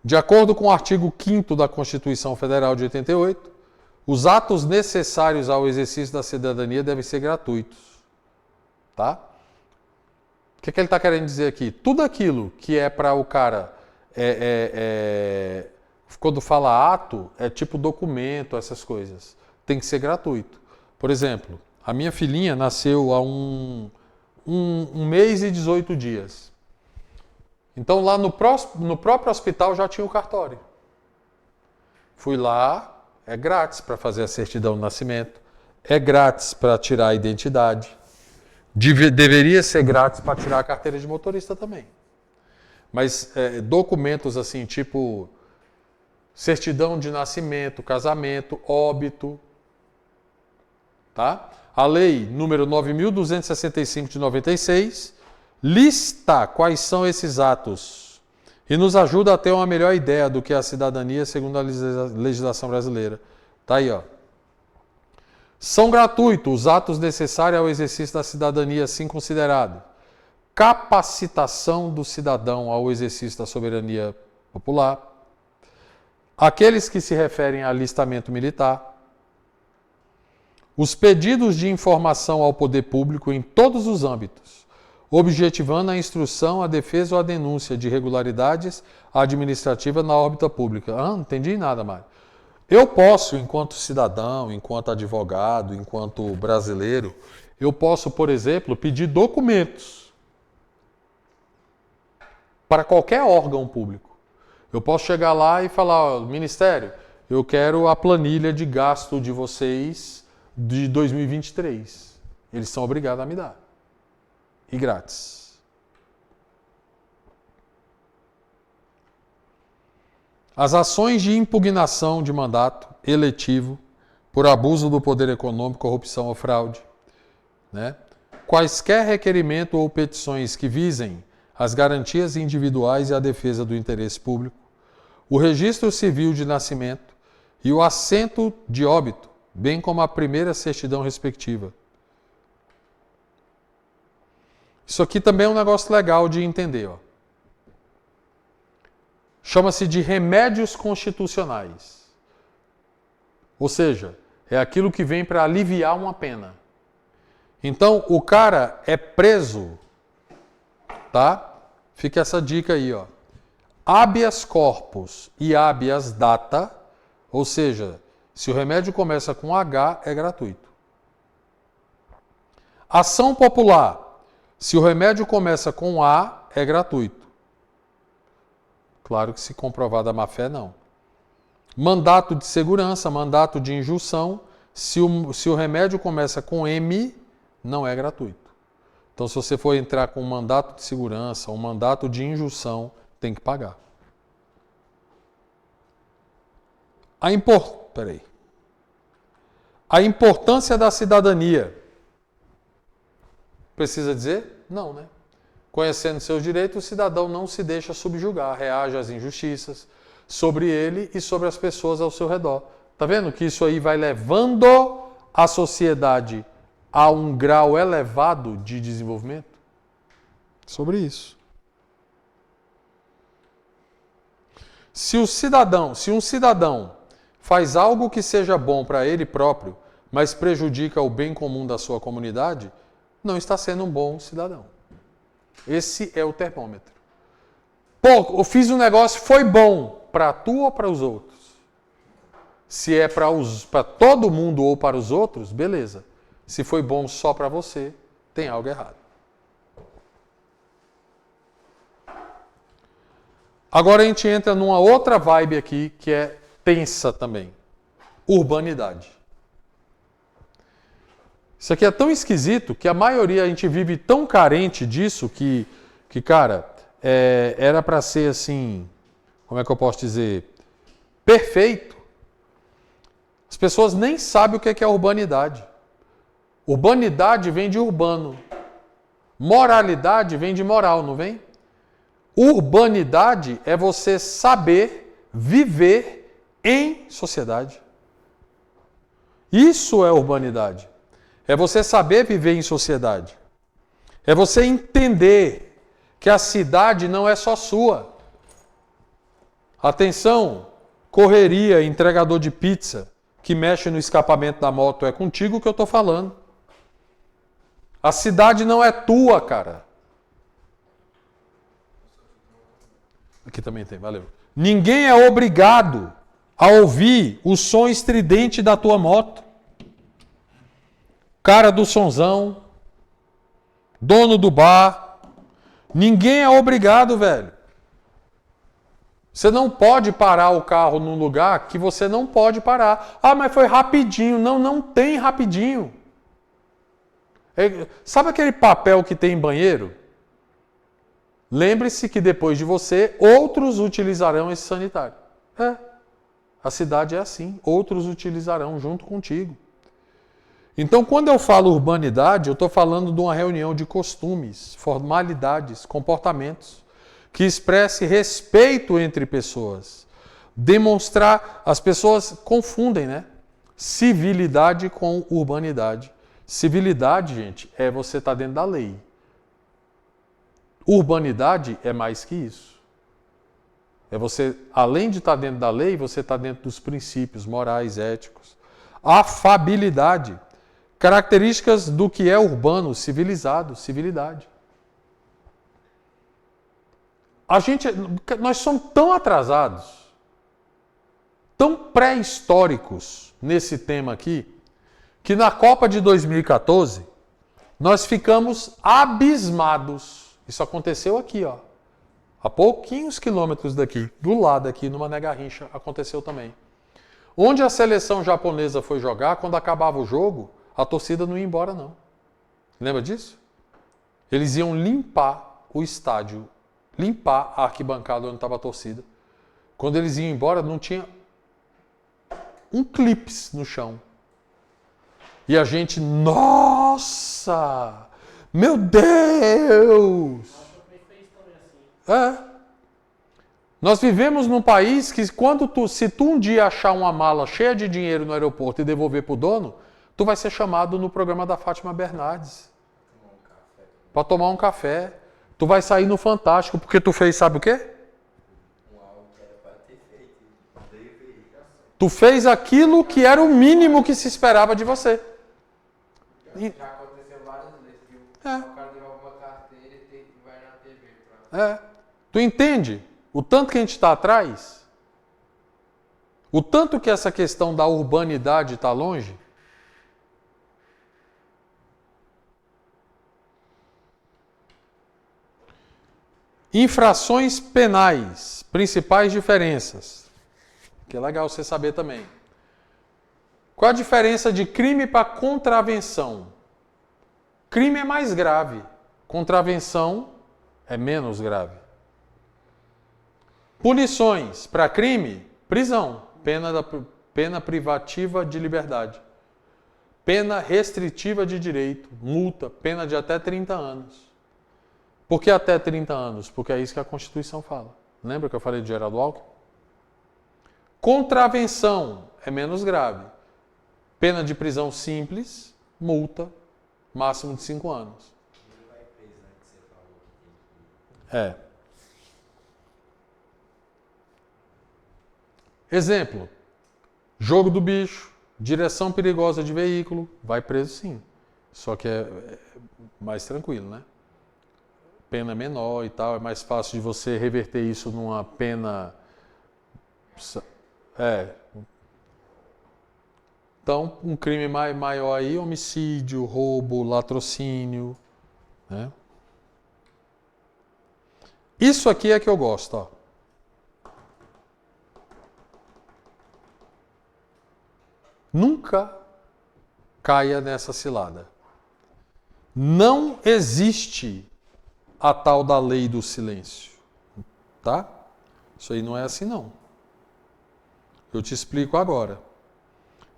S1: De acordo com o artigo 5º da Constituição Federal de 88, os atos necessários ao exercício da cidadania devem ser gratuitos. Tá? O que ele está querendo dizer aqui? Tudo aquilo que é para o cara, quando fala ato, é tipo documento, essas coisas. Tem que ser gratuito. Por exemplo, a minha filhinha nasceu há um mês e 18 dias. Então lá no próprio hospital já tinha o cartório. Fui lá, é grátis para fazer a certidão de nascimento, é grátis para tirar a identidade, deveria ser grátis para tirar a carteira de motorista também. Mas documentos assim, tipo certidão de nascimento, casamento, óbito, tá? A lei número 9.265 de 96 lista quais são esses atos e nos ajuda a ter uma melhor ideia do que é a cidadania segundo a legislação brasileira. Tá aí, ó. São gratuitos os atos necessários ao exercício da cidadania assim considerado. Capacitação do cidadão ao exercício da soberania popular. Aqueles que se referem a alistamento militar. Os pedidos de informação ao poder público em todos os âmbitos, objetivando a instrução, a defesa ou a denúncia de irregularidades administrativas na órbita pública. Não entendi nada mais. Eu posso, enquanto cidadão, enquanto advogado, enquanto brasileiro, eu posso, por exemplo, pedir documentos para qualquer órgão público. Eu posso chegar lá e falar, ó, Ministério, eu quero a planilha de gasto de vocês de 2023. Eles são obrigados a me dar. E grátis. As ações de impugnação de mandato eletivo por abuso do poder econômico, corrupção ou fraude, né? Quaisquer requerimento ou petições que visem as garantias individuais e a defesa do interesse público, o registro civil de nascimento e o assento de óbito, bem como a primeira certidão respectiva. Isso aqui também é um negócio legal de entender, ó. Chama-se de remédios constitucionais. Ou seja, é aquilo que vem para aliviar uma pena. Então, o cara é preso, tá? Fica essa dica aí, ó. Habeas corpus e habeas data, ou seja, se o remédio começa com H, é gratuito. Ação popular. Se o remédio começa com A, é gratuito. Claro que se comprovar da má-fé, não. Mandato de segurança, mandato de injunção, se o remédio começa com M, não é gratuito. Então, se você for entrar com um mandato de segurança, um mandato de injunção, tem que pagar. A importância da cidadania. Precisa dizer? Não, né? Conhecendo seus direitos, o cidadão não se deixa subjugar, reage às injustiças sobre ele e sobre as pessoas ao seu redor. Tá vendo que isso aí vai levando a sociedade a um grau elevado de desenvolvimento? Sobre isso. Se um cidadão faz algo que seja bom para ele próprio, mas prejudica o bem comum da sua comunidade, não está sendo um bom cidadão. Esse é o termômetro. Pô, eu fiz um negócio, foi bom para tu ou para os outros? Se é para todo mundo ou para os outros, beleza. Se foi bom só para você, tem algo errado. Agora a gente entra numa outra vibe aqui que é tensa também. Urbanidade. Isso aqui é tão esquisito que a maioria, a gente vive tão carente disso que cara, era para ser assim, como é que eu posso dizer, perfeito. As pessoas nem sabem o que é urbanidade. Urbanidade vem de urbano. Moralidade vem de moral, não vem? Urbanidade é você saber viver em sociedade. Isso é urbanidade. É você saber viver em sociedade. É você entender que a cidade não é só sua. Atenção, correria, entregador de pizza, que mexe no escapamento da moto, é contigo que eu estou falando. A cidade não é tua, cara. Aqui também tem, valeu. Ninguém é obrigado a ouvir o som estridente da tua moto. Cara do sonzão, dono do bar. Ninguém é obrigado, velho. Você não pode parar o carro num lugar que você não pode parar. Ah, mas foi rapidinho. Não, não tem rapidinho. Sabe aquele papel que tem em banheiro? Lembre-se que depois de você, outros utilizarão esse sanitário. A cidade é assim. Outros utilizarão junto contigo. Então, quando eu falo urbanidade, eu estou falando de uma reunião de costumes, formalidades, comportamentos, que expresse respeito entre pessoas. Demonstrar, as pessoas confundem, né? Civilidade com urbanidade. Civilidade, gente, é você estar dentro da lei. Urbanidade é mais que isso. É você, além de estar dentro da lei, você está dentro dos princípios morais, éticos. Afabilidade. Características do que é urbano, civilizado, civilidade. Nós somos tão atrasados, tão pré-históricos nesse tema aqui, que na Copa de 2014, nós ficamos abismados. Isso aconteceu aqui, ó. A pouquinhos quilômetros daqui, do lado aqui, no Mané Garrincha, aconteceu também. Onde a seleção japonesa foi jogar, quando acabava o jogo, a torcida não ia embora, não. Lembra disso? Eles iam limpar o estádio, limpar a arquibancada onde estava a torcida. Quando eles iam embora, não tinha um clips no chão. E a gente, nossa! Meu Deus! Nós vivemos num país que se tu um dia achar uma mala cheia de dinheiro no aeroporto e devolver pro dono, tu vai ser chamado no programa da Fátima Bernardes. Para tomar um café. Tu vai sair no Fantástico, porque tu fez sabe o quê? Tu fez aquilo que era o mínimo que se esperava de você.
S2: Já aconteceu várias vezes, viu? O cara devolve uma carteira e vai na TV.
S1: Tu entende o tanto que a gente está atrás? O tanto que essa questão da urbanidade está longe? Infrações penais, principais diferenças. Que é legal você saber também. Qual a diferença de crime para contravenção? Crime é mais grave. Contravenção é menos grave. Punições para crime, prisão, pena privativa de liberdade. Pena restritiva de direito, multa, pena de até 30 anos. Por que até 30 anos? Porque é isso que a Constituição fala. Lembra que eu falei de Geraldo Alckmin? Contravenção é menos grave. Pena de prisão simples, multa, máximo de 5 anos.
S2: Ele vai preso, né? Que você falou que tem que...
S1: É. Exemplo, jogo do bicho, direção perigosa de veículo, vai preso sim. Só que é mais tranquilo, né? Pena menor e tal, é mais fácil de você reverter isso numa pena... Então, um crime maior aí, homicídio, roubo, latrocínio, né? Isso aqui é que eu gosto, ó. Nunca caia nessa cilada. Não existe a tal da lei do silêncio, tá? Isso aí não é assim não. Eu te explico agora.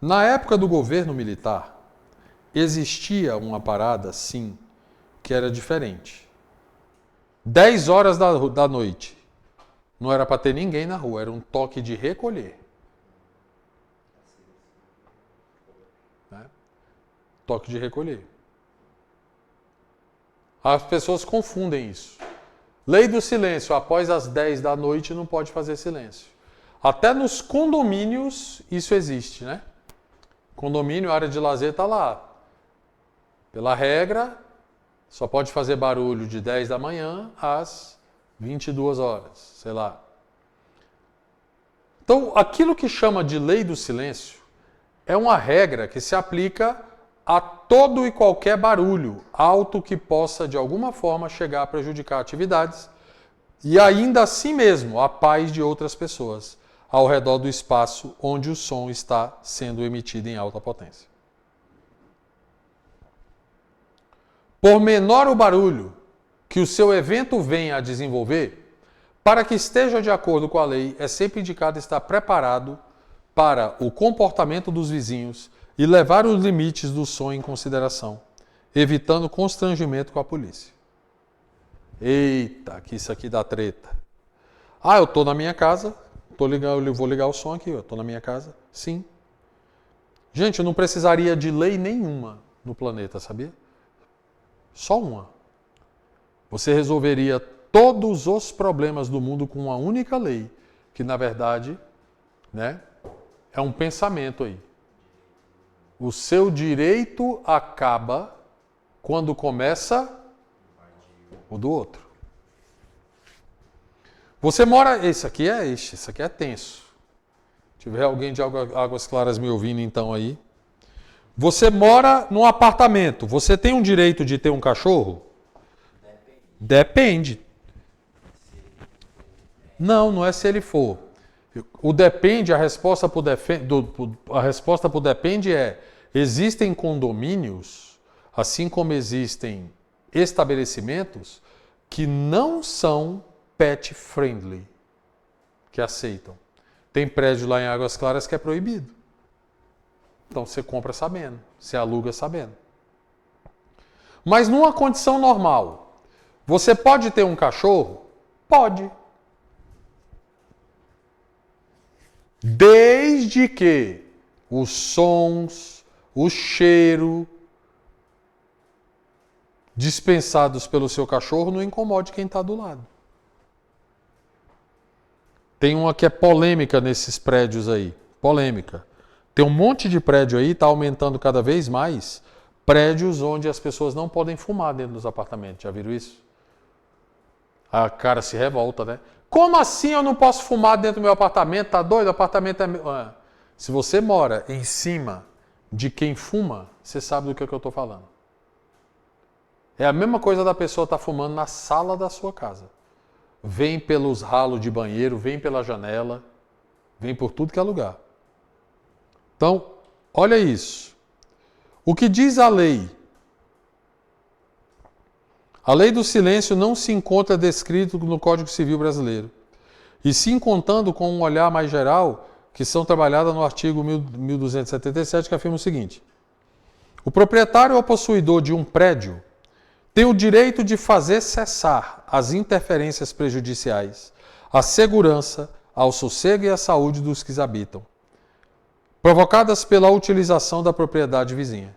S1: Na época do governo militar, existia uma parada, sim, que era diferente. 10 horas da noite, não era para ter ninguém na rua, era um toque de recolher. Né? Toque de recolher. As pessoas confundem isso. Lei do silêncio, após as 10 da noite não pode fazer silêncio. Até nos condomínios isso existe, né? Condomínio, área de lazer está lá. Pela regra, só pode fazer barulho de 10 da manhã às 22 horas, sei lá. Então, aquilo que chama de lei do silêncio é uma regra que se aplica a todo e qualquer barulho alto que possa, de alguma forma, chegar a prejudicar atividades e ainda assim mesmo a paz de outras pessoas ao redor do espaço onde o som está sendo emitido em alta potência. Por menor o barulho que o seu evento venha a desenvolver, para que esteja de acordo com a lei, é sempre indicado estar preparado para o comportamento dos vizinhos e levar os limites do som em consideração, evitando constrangimento com a polícia. Eita, que isso aqui dá treta. Ah, eu estou na minha casa, eu vou ligar o som aqui, eu estou na minha casa. Sim. Gente, eu não precisaria de lei nenhuma no planeta, sabia? Só uma. Você resolveria todos os problemas do mundo com uma única lei, que na verdade, né, é um pensamento aí. O seu direito acaba quando começa o do outro. Você mora... Isso aqui é tenso. Se tiver alguém de Águas Claras me ouvindo então aí. Você mora num apartamento. Você tem um direito de ter um cachorro? Depende. Não é se ele for. O depende, a resposta para o depende é: existem condomínios, assim como existem estabelecimentos, que não são pet friendly, que aceitam. Tem prédio lá em Águas Claras que é proibido. Então você compra sabendo, você aluga sabendo. Mas numa condição normal, você pode ter um cachorro? Pode. Desde que os sons, o cheiro dispensados pelo seu cachorro não incomode quem está do lado. Tem uma que é polêmica nesses prédios aí. Polêmica. Tem um monte de prédio aí, está aumentando cada vez mais, prédios onde as pessoas não podem fumar dentro dos apartamentos. Já viram isso? A cara se revolta, né? Como assim eu não posso fumar dentro do meu apartamento? Tá doido? O apartamento é meu. Se você mora em cima de quem fuma, você sabe do que eu estou falando. É a mesma coisa da pessoa estar fumando na sala da sua casa. vem pelos ralos de banheiro, vem pela janela, vem por tudo que é lugar. Então, olha isso. O que diz a lei? A lei do silêncio não se encontra descrito no Código Civil brasileiro, e sim contando com um olhar mais geral, que são trabalhadas no artigo 1277, que afirma o seguinte: o proprietário ou possuidor de um prédio tem o direito de fazer cessar as interferências prejudiciais à segurança, ao sossego e à saúde dos que habitam, provocadas pela utilização da propriedade vizinha.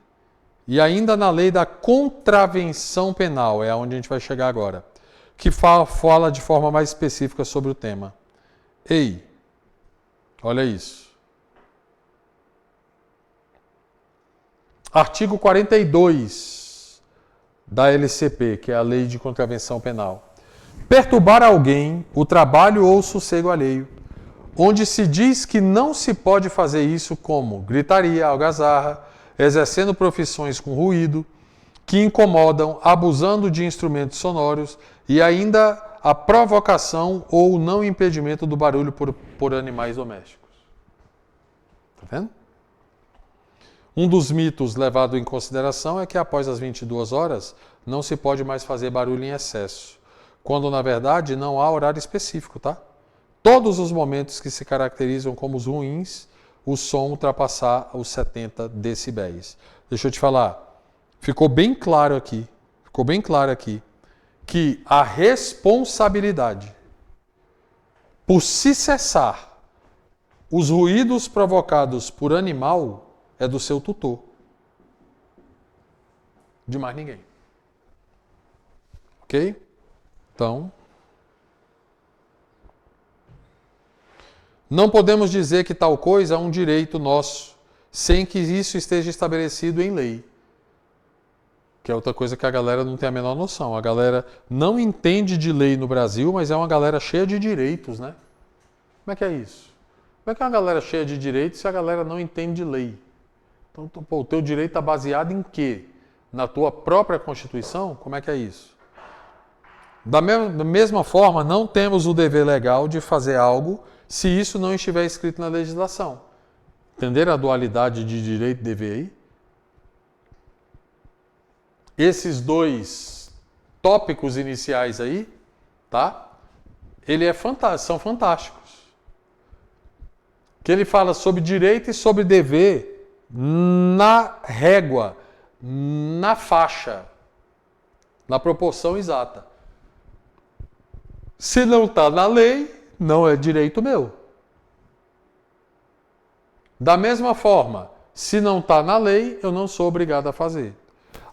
S1: E ainda na lei da contravenção penal, é aonde a gente vai chegar agora, que fala de forma mais específica sobre o tema. Ei, olha isso. Artigo 42 da LCP, que é a Lei de Contravenção Penal. Perturbar alguém, o trabalho ou o sossego alheio, onde se diz que não se pode fazer isso como gritaria, algazarra, exercendo profissões com ruído, que incomodam, abusando de instrumentos sonoros e ainda a provocação ou não impedimento do barulho por animais domésticos. Está vendo? Um dos mitos levado em consideração é que após as 22 horas não se pode mais fazer barulho em excesso, quando na verdade não há horário específico, tá? Todos os momentos que se caracterizam como os ruins, o som ultrapassar os 70 decibéis. Deixa eu te falar, ficou bem claro aqui, que a responsabilidade por se cessar os ruídos provocados por animal é do seu tutor. De mais ninguém. Ok? Então, não podemos dizer que tal coisa é um direito nosso, sem que isso esteja estabelecido em lei. Que é outra coisa que a galera não tem a menor noção. A galera não entende de lei no Brasil, mas é uma galera cheia de direitos, né? Como é que é isso? Como é que é uma galera cheia de direitos se a galera não entende de lei? Então, pô, o teu direito está baseado em quê? Na tua própria Constituição? Como é que é isso? Da mesma forma, não temos o dever legal de fazer algo se isso não estiver escrito na legislação. Entenderam a dualidade de direito e dever aí? Esses dois tópicos iniciais aí, tá? São fantásticos. Que ele fala sobre direito e sobre dever na régua, na faixa, na proporção exata. Se não está na lei, não é direito meu. Da mesma forma, se não está na lei, eu não sou obrigado a fazer.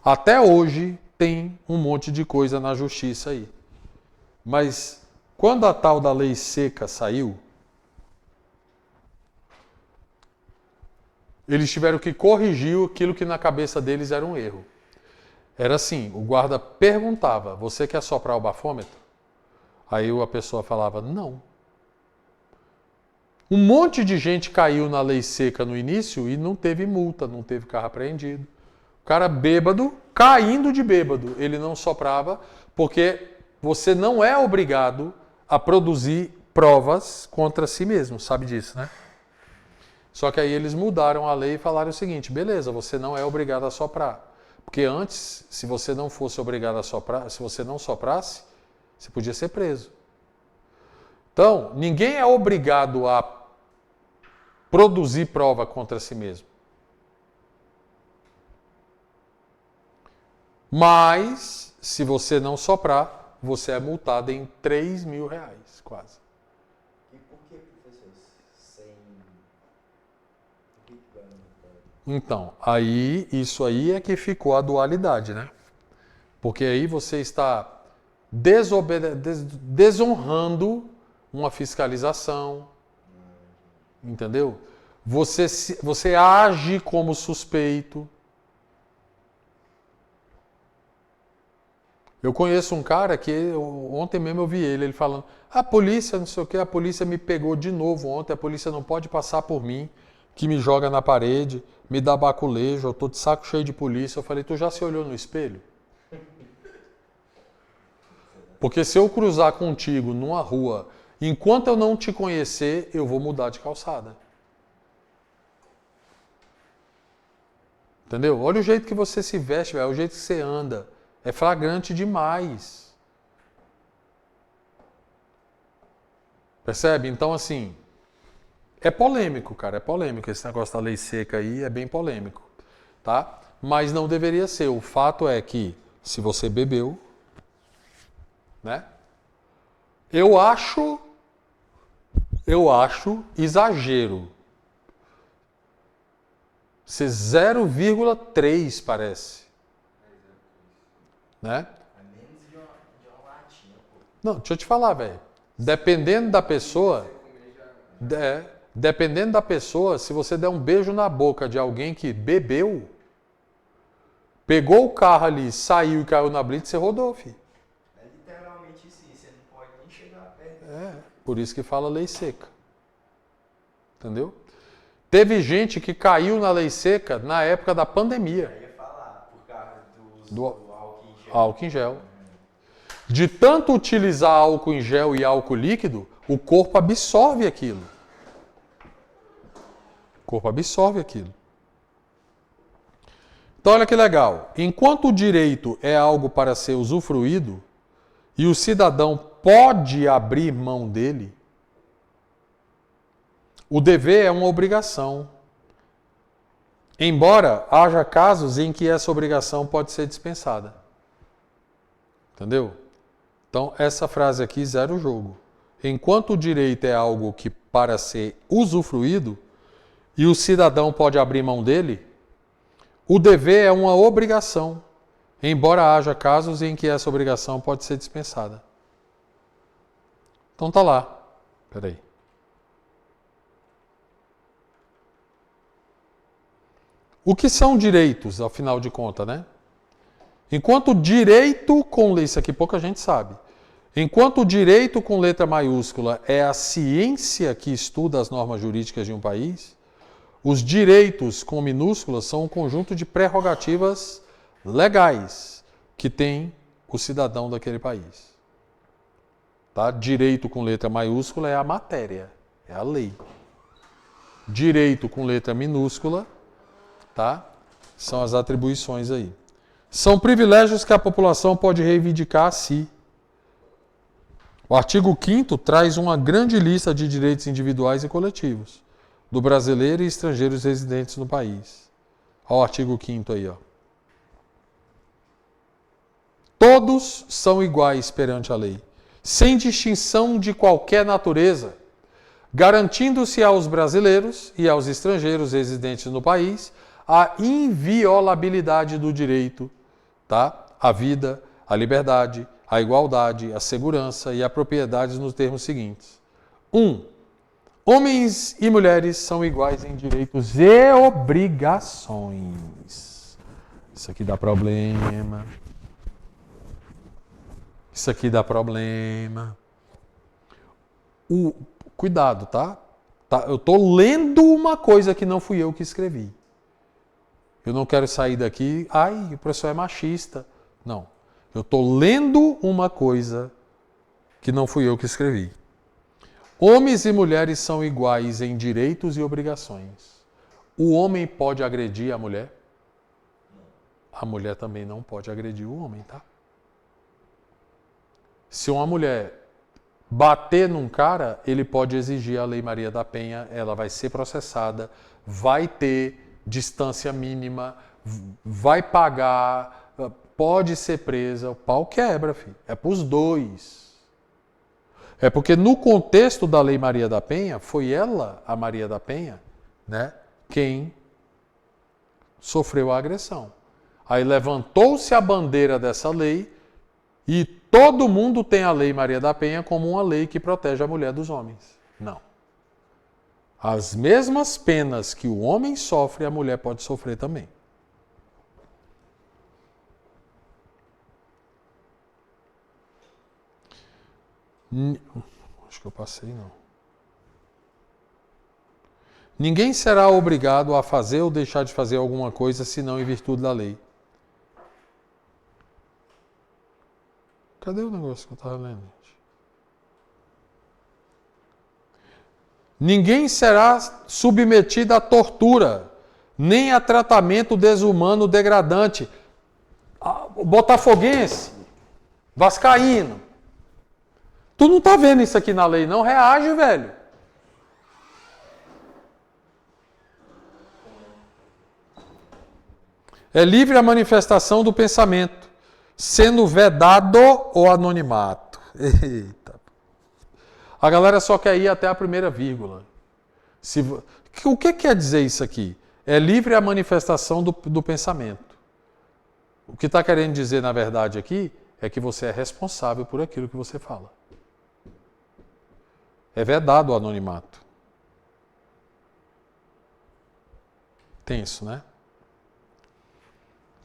S1: Até hoje tem um monte de coisa na justiça aí. Mas quando a tal da lei seca saiu, eles tiveram que corrigir aquilo que na cabeça deles era um erro. Era assim, o guarda perguntava, você quer soprar o bafômetro? Aí a pessoa falava, não. Um monte de gente caiu na lei seca no início e não teve multa, não teve carro apreendido. O cara bêbado, caindo de bêbado, ele não soprava, porque você não é obrigado a produzir provas contra si mesmo, sabe disso, né? Só que aí eles mudaram a lei e falaram o seguinte, beleza, você não é obrigado a soprar. Porque antes, se você não fosse obrigado a soprar, se você não soprasse, você podia ser preso. Então, ninguém é obrigado a produzir prova contra si mesmo. Mas, se você não soprar, você é multado em R$3.000, quase.
S2: E por que, professor?
S1: Então, aí, isso aí é que ficou a dualidade, né? Porque aí você está desonrando uma fiscalização, entendeu? Você age como suspeito. Eu conheço um cara que ontem mesmo eu vi ele falando, a polícia, não sei o que, a polícia me pegou de novo ontem, a polícia não pode passar por mim, que me joga na parede, me dá baculejo, eu tô de saco cheio de polícia. Eu falei, tu já se olhou no espelho? Porque se eu cruzar contigo numa rua, enquanto eu não te conhecer, eu vou mudar de calçada. Entendeu? Olha o jeito que você se veste, velho, o jeito que você anda. É flagrante demais. Percebe? Então, assim, é polêmico, cara, é polêmico. Esse negócio da lei seca aí é bem polêmico, tá? Mas não deveria ser. O fato é que, se você bebeu, né? Eu acho exagero. Ser 0,3 parece. Né?
S2: É menos de uma latinha, pô.
S1: Não, deixa eu te falar, velho. Dependendo da pessoa, dependendo da pessoa, se você der um beijo na boca de alguém que bebeu, pegou o carro ali, saiu e caiu na blitz, você rodou, filho.
S2: É literalmente sim, você não pode nem chegar perto.
S1: Por isso que fala lei seca. Entendeu? Teve gente que caiu na lei seca na época da pandemia.
S2: Eu ia falar, por causa
S1: Do
S2: álcool em gel.
S1: álcool em gel. De tanto utilizar álcool em gel e álcool líquido, o corpo absorve aquilo. O corpo absorve aquilo. Então, olha que legal. Enquanto o direito é algo para ser usufruído e o cidadão pode abrir mão dele, o dever é uma obrigação. Embora haja casos em que essa obrigação pode ser dispensada. Entendeu? Então, essa frase aqui zera o jogo. Enquanto o direito é algo que para ser usufruído e o cidadão pode abrir mão dele, o dever é uma obrigação, embora haja casos em que essa obrigação pode ser dispensada. Então tá lá. Peraí. O que são direitos, ao final de contas, né? Enquanto direito com letra, isso aqui pouca gente sabe. Enquanto o direito com letra maiúscula é a ciência que estuda as normas jurídicas de um país, os direitos com minúsculas são um conjunto de prerrogativas legais que tem o cidadão daquele país. Tá? Direito com letra maiúscula é a matéria, é a lei. Direito com letra minúscula, tá? São as atribuições aí. São privilégios que a população pode reivindicar a si. O artigo 5º traz uma grande lista de direitos individuais e coletivos do brasileiro e estrangeiros residentes no país. Olha o artigo 5º aí, ó. Todos são iguais perante a lei, sem distinção de qualquer natureza, garantindo-se aos brasileiros e aos estrangeiros residentes no país a inviolabilidade do direito, tá? À vida, à liberdade, à igualdade, à segurança e à propriedade nos termos seguintes. 1. Homens e mulheres são iguais em direitos e obrigações. Isso aqui dá problema. Isso aqui dá problema. Cuidado, tá? Eu estou lendo uma coisa que não fui eu que escrevi. Eu não quero sair daqui, o professor é machista. Não. Eu estou lendo uma coisa que não fui eu que escrevi. Homens e mulheres são iguais em direitos e obrigações. O homem pode agredir a mulher? A mulher também não pode agredir o homem, tá? Se uma mulher bater num cara, ele pode exigir a Lei Maria da Penha, ela vai ser processada, vai ter distância mínima, vai pagar, pode ser presa, o pau quebra, filho. É para os dois. É porque no contexto da Lei Maria da Penha, foi ela, a Maria da Penha, né, quem sofreu a agressão. Aí levantou-se a bandeira dessa lei e todo mundo tem a Lei Maria da Penha como uma lei que protege a mulher dos homens. Não. As mesmas penas que o homem sofre, a mulher pode sofrer também. Acho que eu passei, não. Ninguém será obrigado a fazer ou deixar de fazer alguma coisa senão em virtude da lei. Cadê o negócio que eu estava lendo? Ninguém será submetido a tortura, nem a tratamento desumano degradante. Botafoguense, vascaíno. Tu não tá vendo isso aqui na lei, não? Reage, velho. É livre a manifestação do pensamento, sendo vedado o anonimato. Eita. A galera só quer ir até a primeira vírgula. O que quer dizer isso aqui? É livre a manifestação do pensamento. O que está querendo dizer, na verdade, aqui, é que você é responsável por aquilo que você fala. É vedado o anonimato. Tenso, né?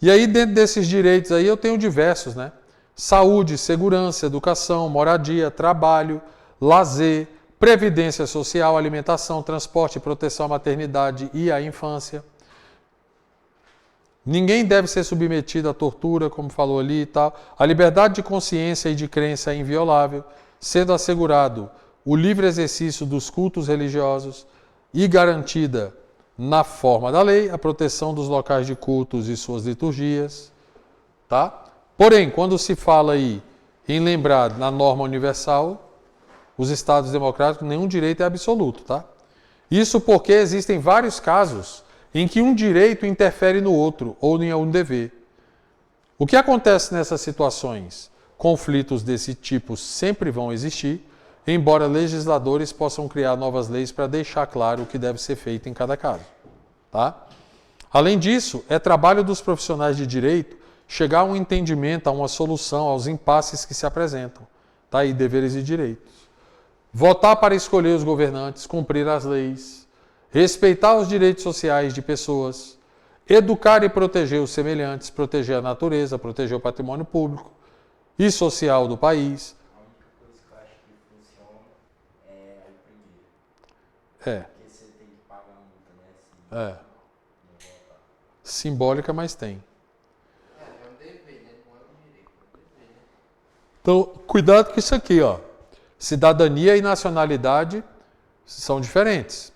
S1: E aí, dentro desses direitos aí, eu tenho diversos, né? Saúde, segurança, educação, moradia, trabalho, lazer, previdência social, alimentação, transporte, proteção à maternidade e à infância. Ninguém deve ser submetido à tortura, como falou ali e tal. A liberdade de consciência e de crença é inviolável, sendo assegurado o livre exercício dos cultos religiosos e garantida na forma da lei a proteção dos locais de cultos e suas liturgias, tá? Porém, quando se fala aí em lembrar na norma universal, os Estados democráticos, nenhum direito é absoluto, tá? Isso porque existem vários casos em que um direito interfere no outro ou em um dever. O que acontece nessas situações? Conflitos desse tipo sempre vão existir, embora legisladores possam criar novas leis para deixar claro o que deve ser feito em cada caso. Tá? Além disso, é trabalho dos profissionais de direito chegar a um entendimento, a uma solução aos impasses que se apresentam. Tá? E deveres e direitos. Votar para escolher os governantes, cumprir as leis, respeitar os direitos sociais de pessoas, educar e proteger os semelhantes, proteger a natureza, proteger o patrimônio público e social do país.
S3: A única coisa que eu acho que funciona é a primeira.
S1: É.
S3: Porque você tem que pagar a multa, né? Se não votar.
S1: Simbólica, mas tem.
S2: É um dever, né? Não é um direito, é um dever, né?
S1: Então, cuidado com isso aqui, ó. Cidadania e nacionalidade são diferentes.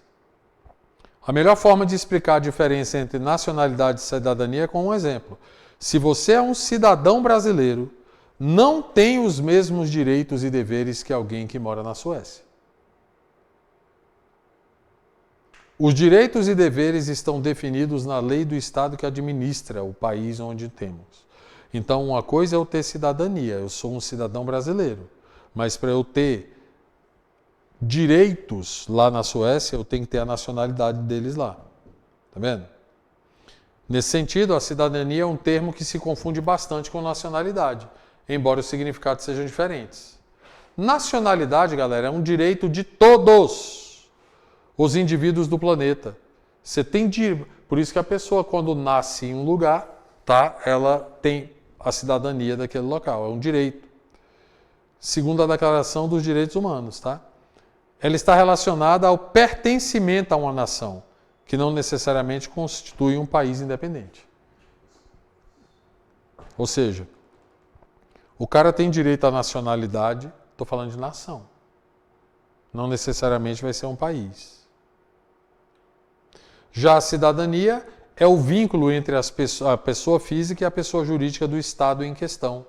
S1: A melhor forma de explicar a diferença entre nacionalidade e cidadania é com um exemplo. Se você é um cidadão brasileiro, não tem os mesmos direitos e deveres que alguém que mora na Suécia. Os direitos e deveres estão definidos na lei do Estado que administra o país onde temos. Então, uma coisa é eu ter cidadania, eu sou um cidadão brasileiro. Mas para eu ter direitos lá na Suécia, eu tenho que ter a nacionalidade deles lá. Tá vendo? Nesse sentido, a cidadania é um termo que se confunde bastante com nacionalidade, embora os significados sejam diferentes. Nacionalidade, galera, é um direito de todos os indivíduos do planeta. Você tem por isso que a pessoa, quando nasce em um lugar, tá, ela tem a cidadania daquele local, é um direito. Segundo a Declaração dos Direitos Humanos, tá? Ela está relacionada ao pertencimento a uma nação, que não necessariamente constitui um país independente. Ou seja, o cara tem direito à nacionalidade, estou falando de nação. Não necessariamente vai ser um país. Já a cidadania é o vínculo entre a pessoa física e a pessoa jurídica do Estado em questão.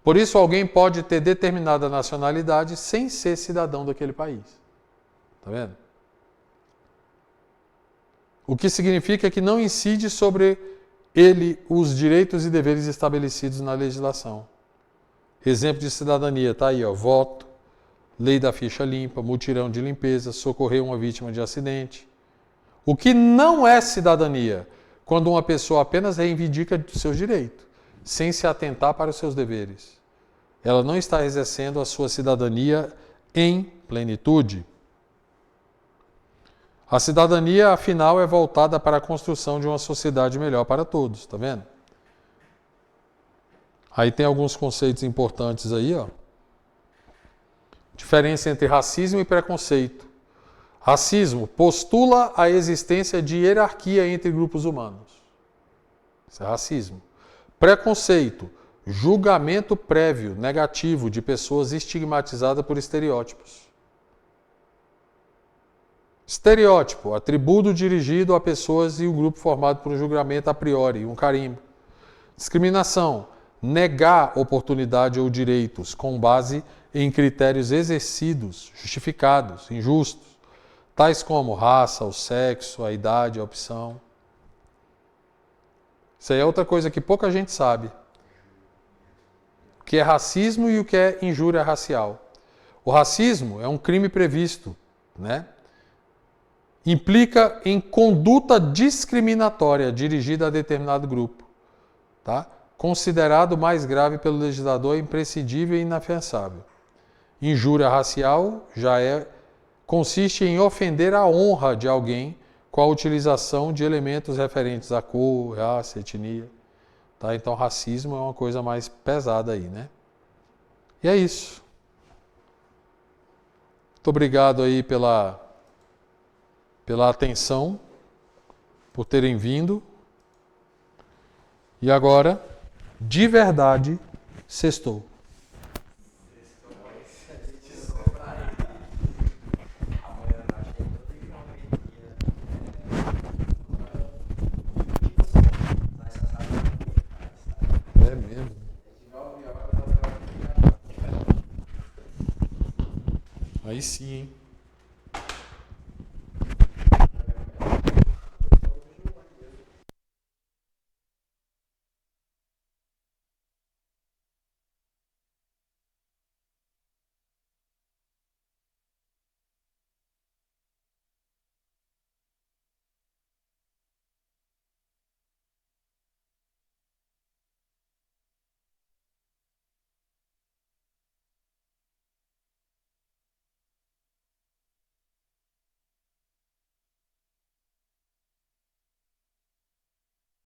S1: Por isso, alguém pode ter determinada nacionalidade sem ser cidadão daquele país. Tá vendo? O que significa que não incide sobre ele os direitos e deveres estabelecidos na legislação. Exemplo de cidadania, tá aí, ó, voto, lei da ficha limpa, mutirão de limpeza, socorrer uma vítima de acidente. O que não é cidadania? Quando uma pessoa apenas reivindica seus direitos, sem se atentar para os seus deveres. Ela não está exercendo a sua cidadania em plenitude. A cidadania, afinal, é voltada para a construção de uma sociedade melhor para todos, tá vendo? Aí tem alguns conceitos importantes aí, ó. Diferença entre racismo e preconceito. Racismo postula a existência de hierarquia entre grupos humanos. Isso é racismo. Preconceito julgamento prévio negativo de pessoas estigmatizadas por estereótipos. Estereótipo, atributo dirigido a pessoas e um grupo formado por um julgamento a priori, um carimbo. Discriminação, negar oportunidade ou direitos com base em critérios exercidos, justificados, injustos, tais como raça, o sexo, a idade, a opção. Isso aí é outra coisa que pouca gente sabe. O que é racismo e o que é injúria racial. O racismo é um crime previsto, né? Implica em conduta discriminatória dirigida a determinado grupo, tá? Considerado mais grave pelo legislador, imprescindível e inafiançável. Injúria racial consiste em ofender a honra de alguém com a utilização de elementos referentes à cor, raça, etnia. Tá? Então, racismo é uma coisa mais pesada aí, né? E é isso. Muito obrigado aí pela atenção, por terem vindo. E agora, de verdade, sextou. É mesmo. Aí sim, hein?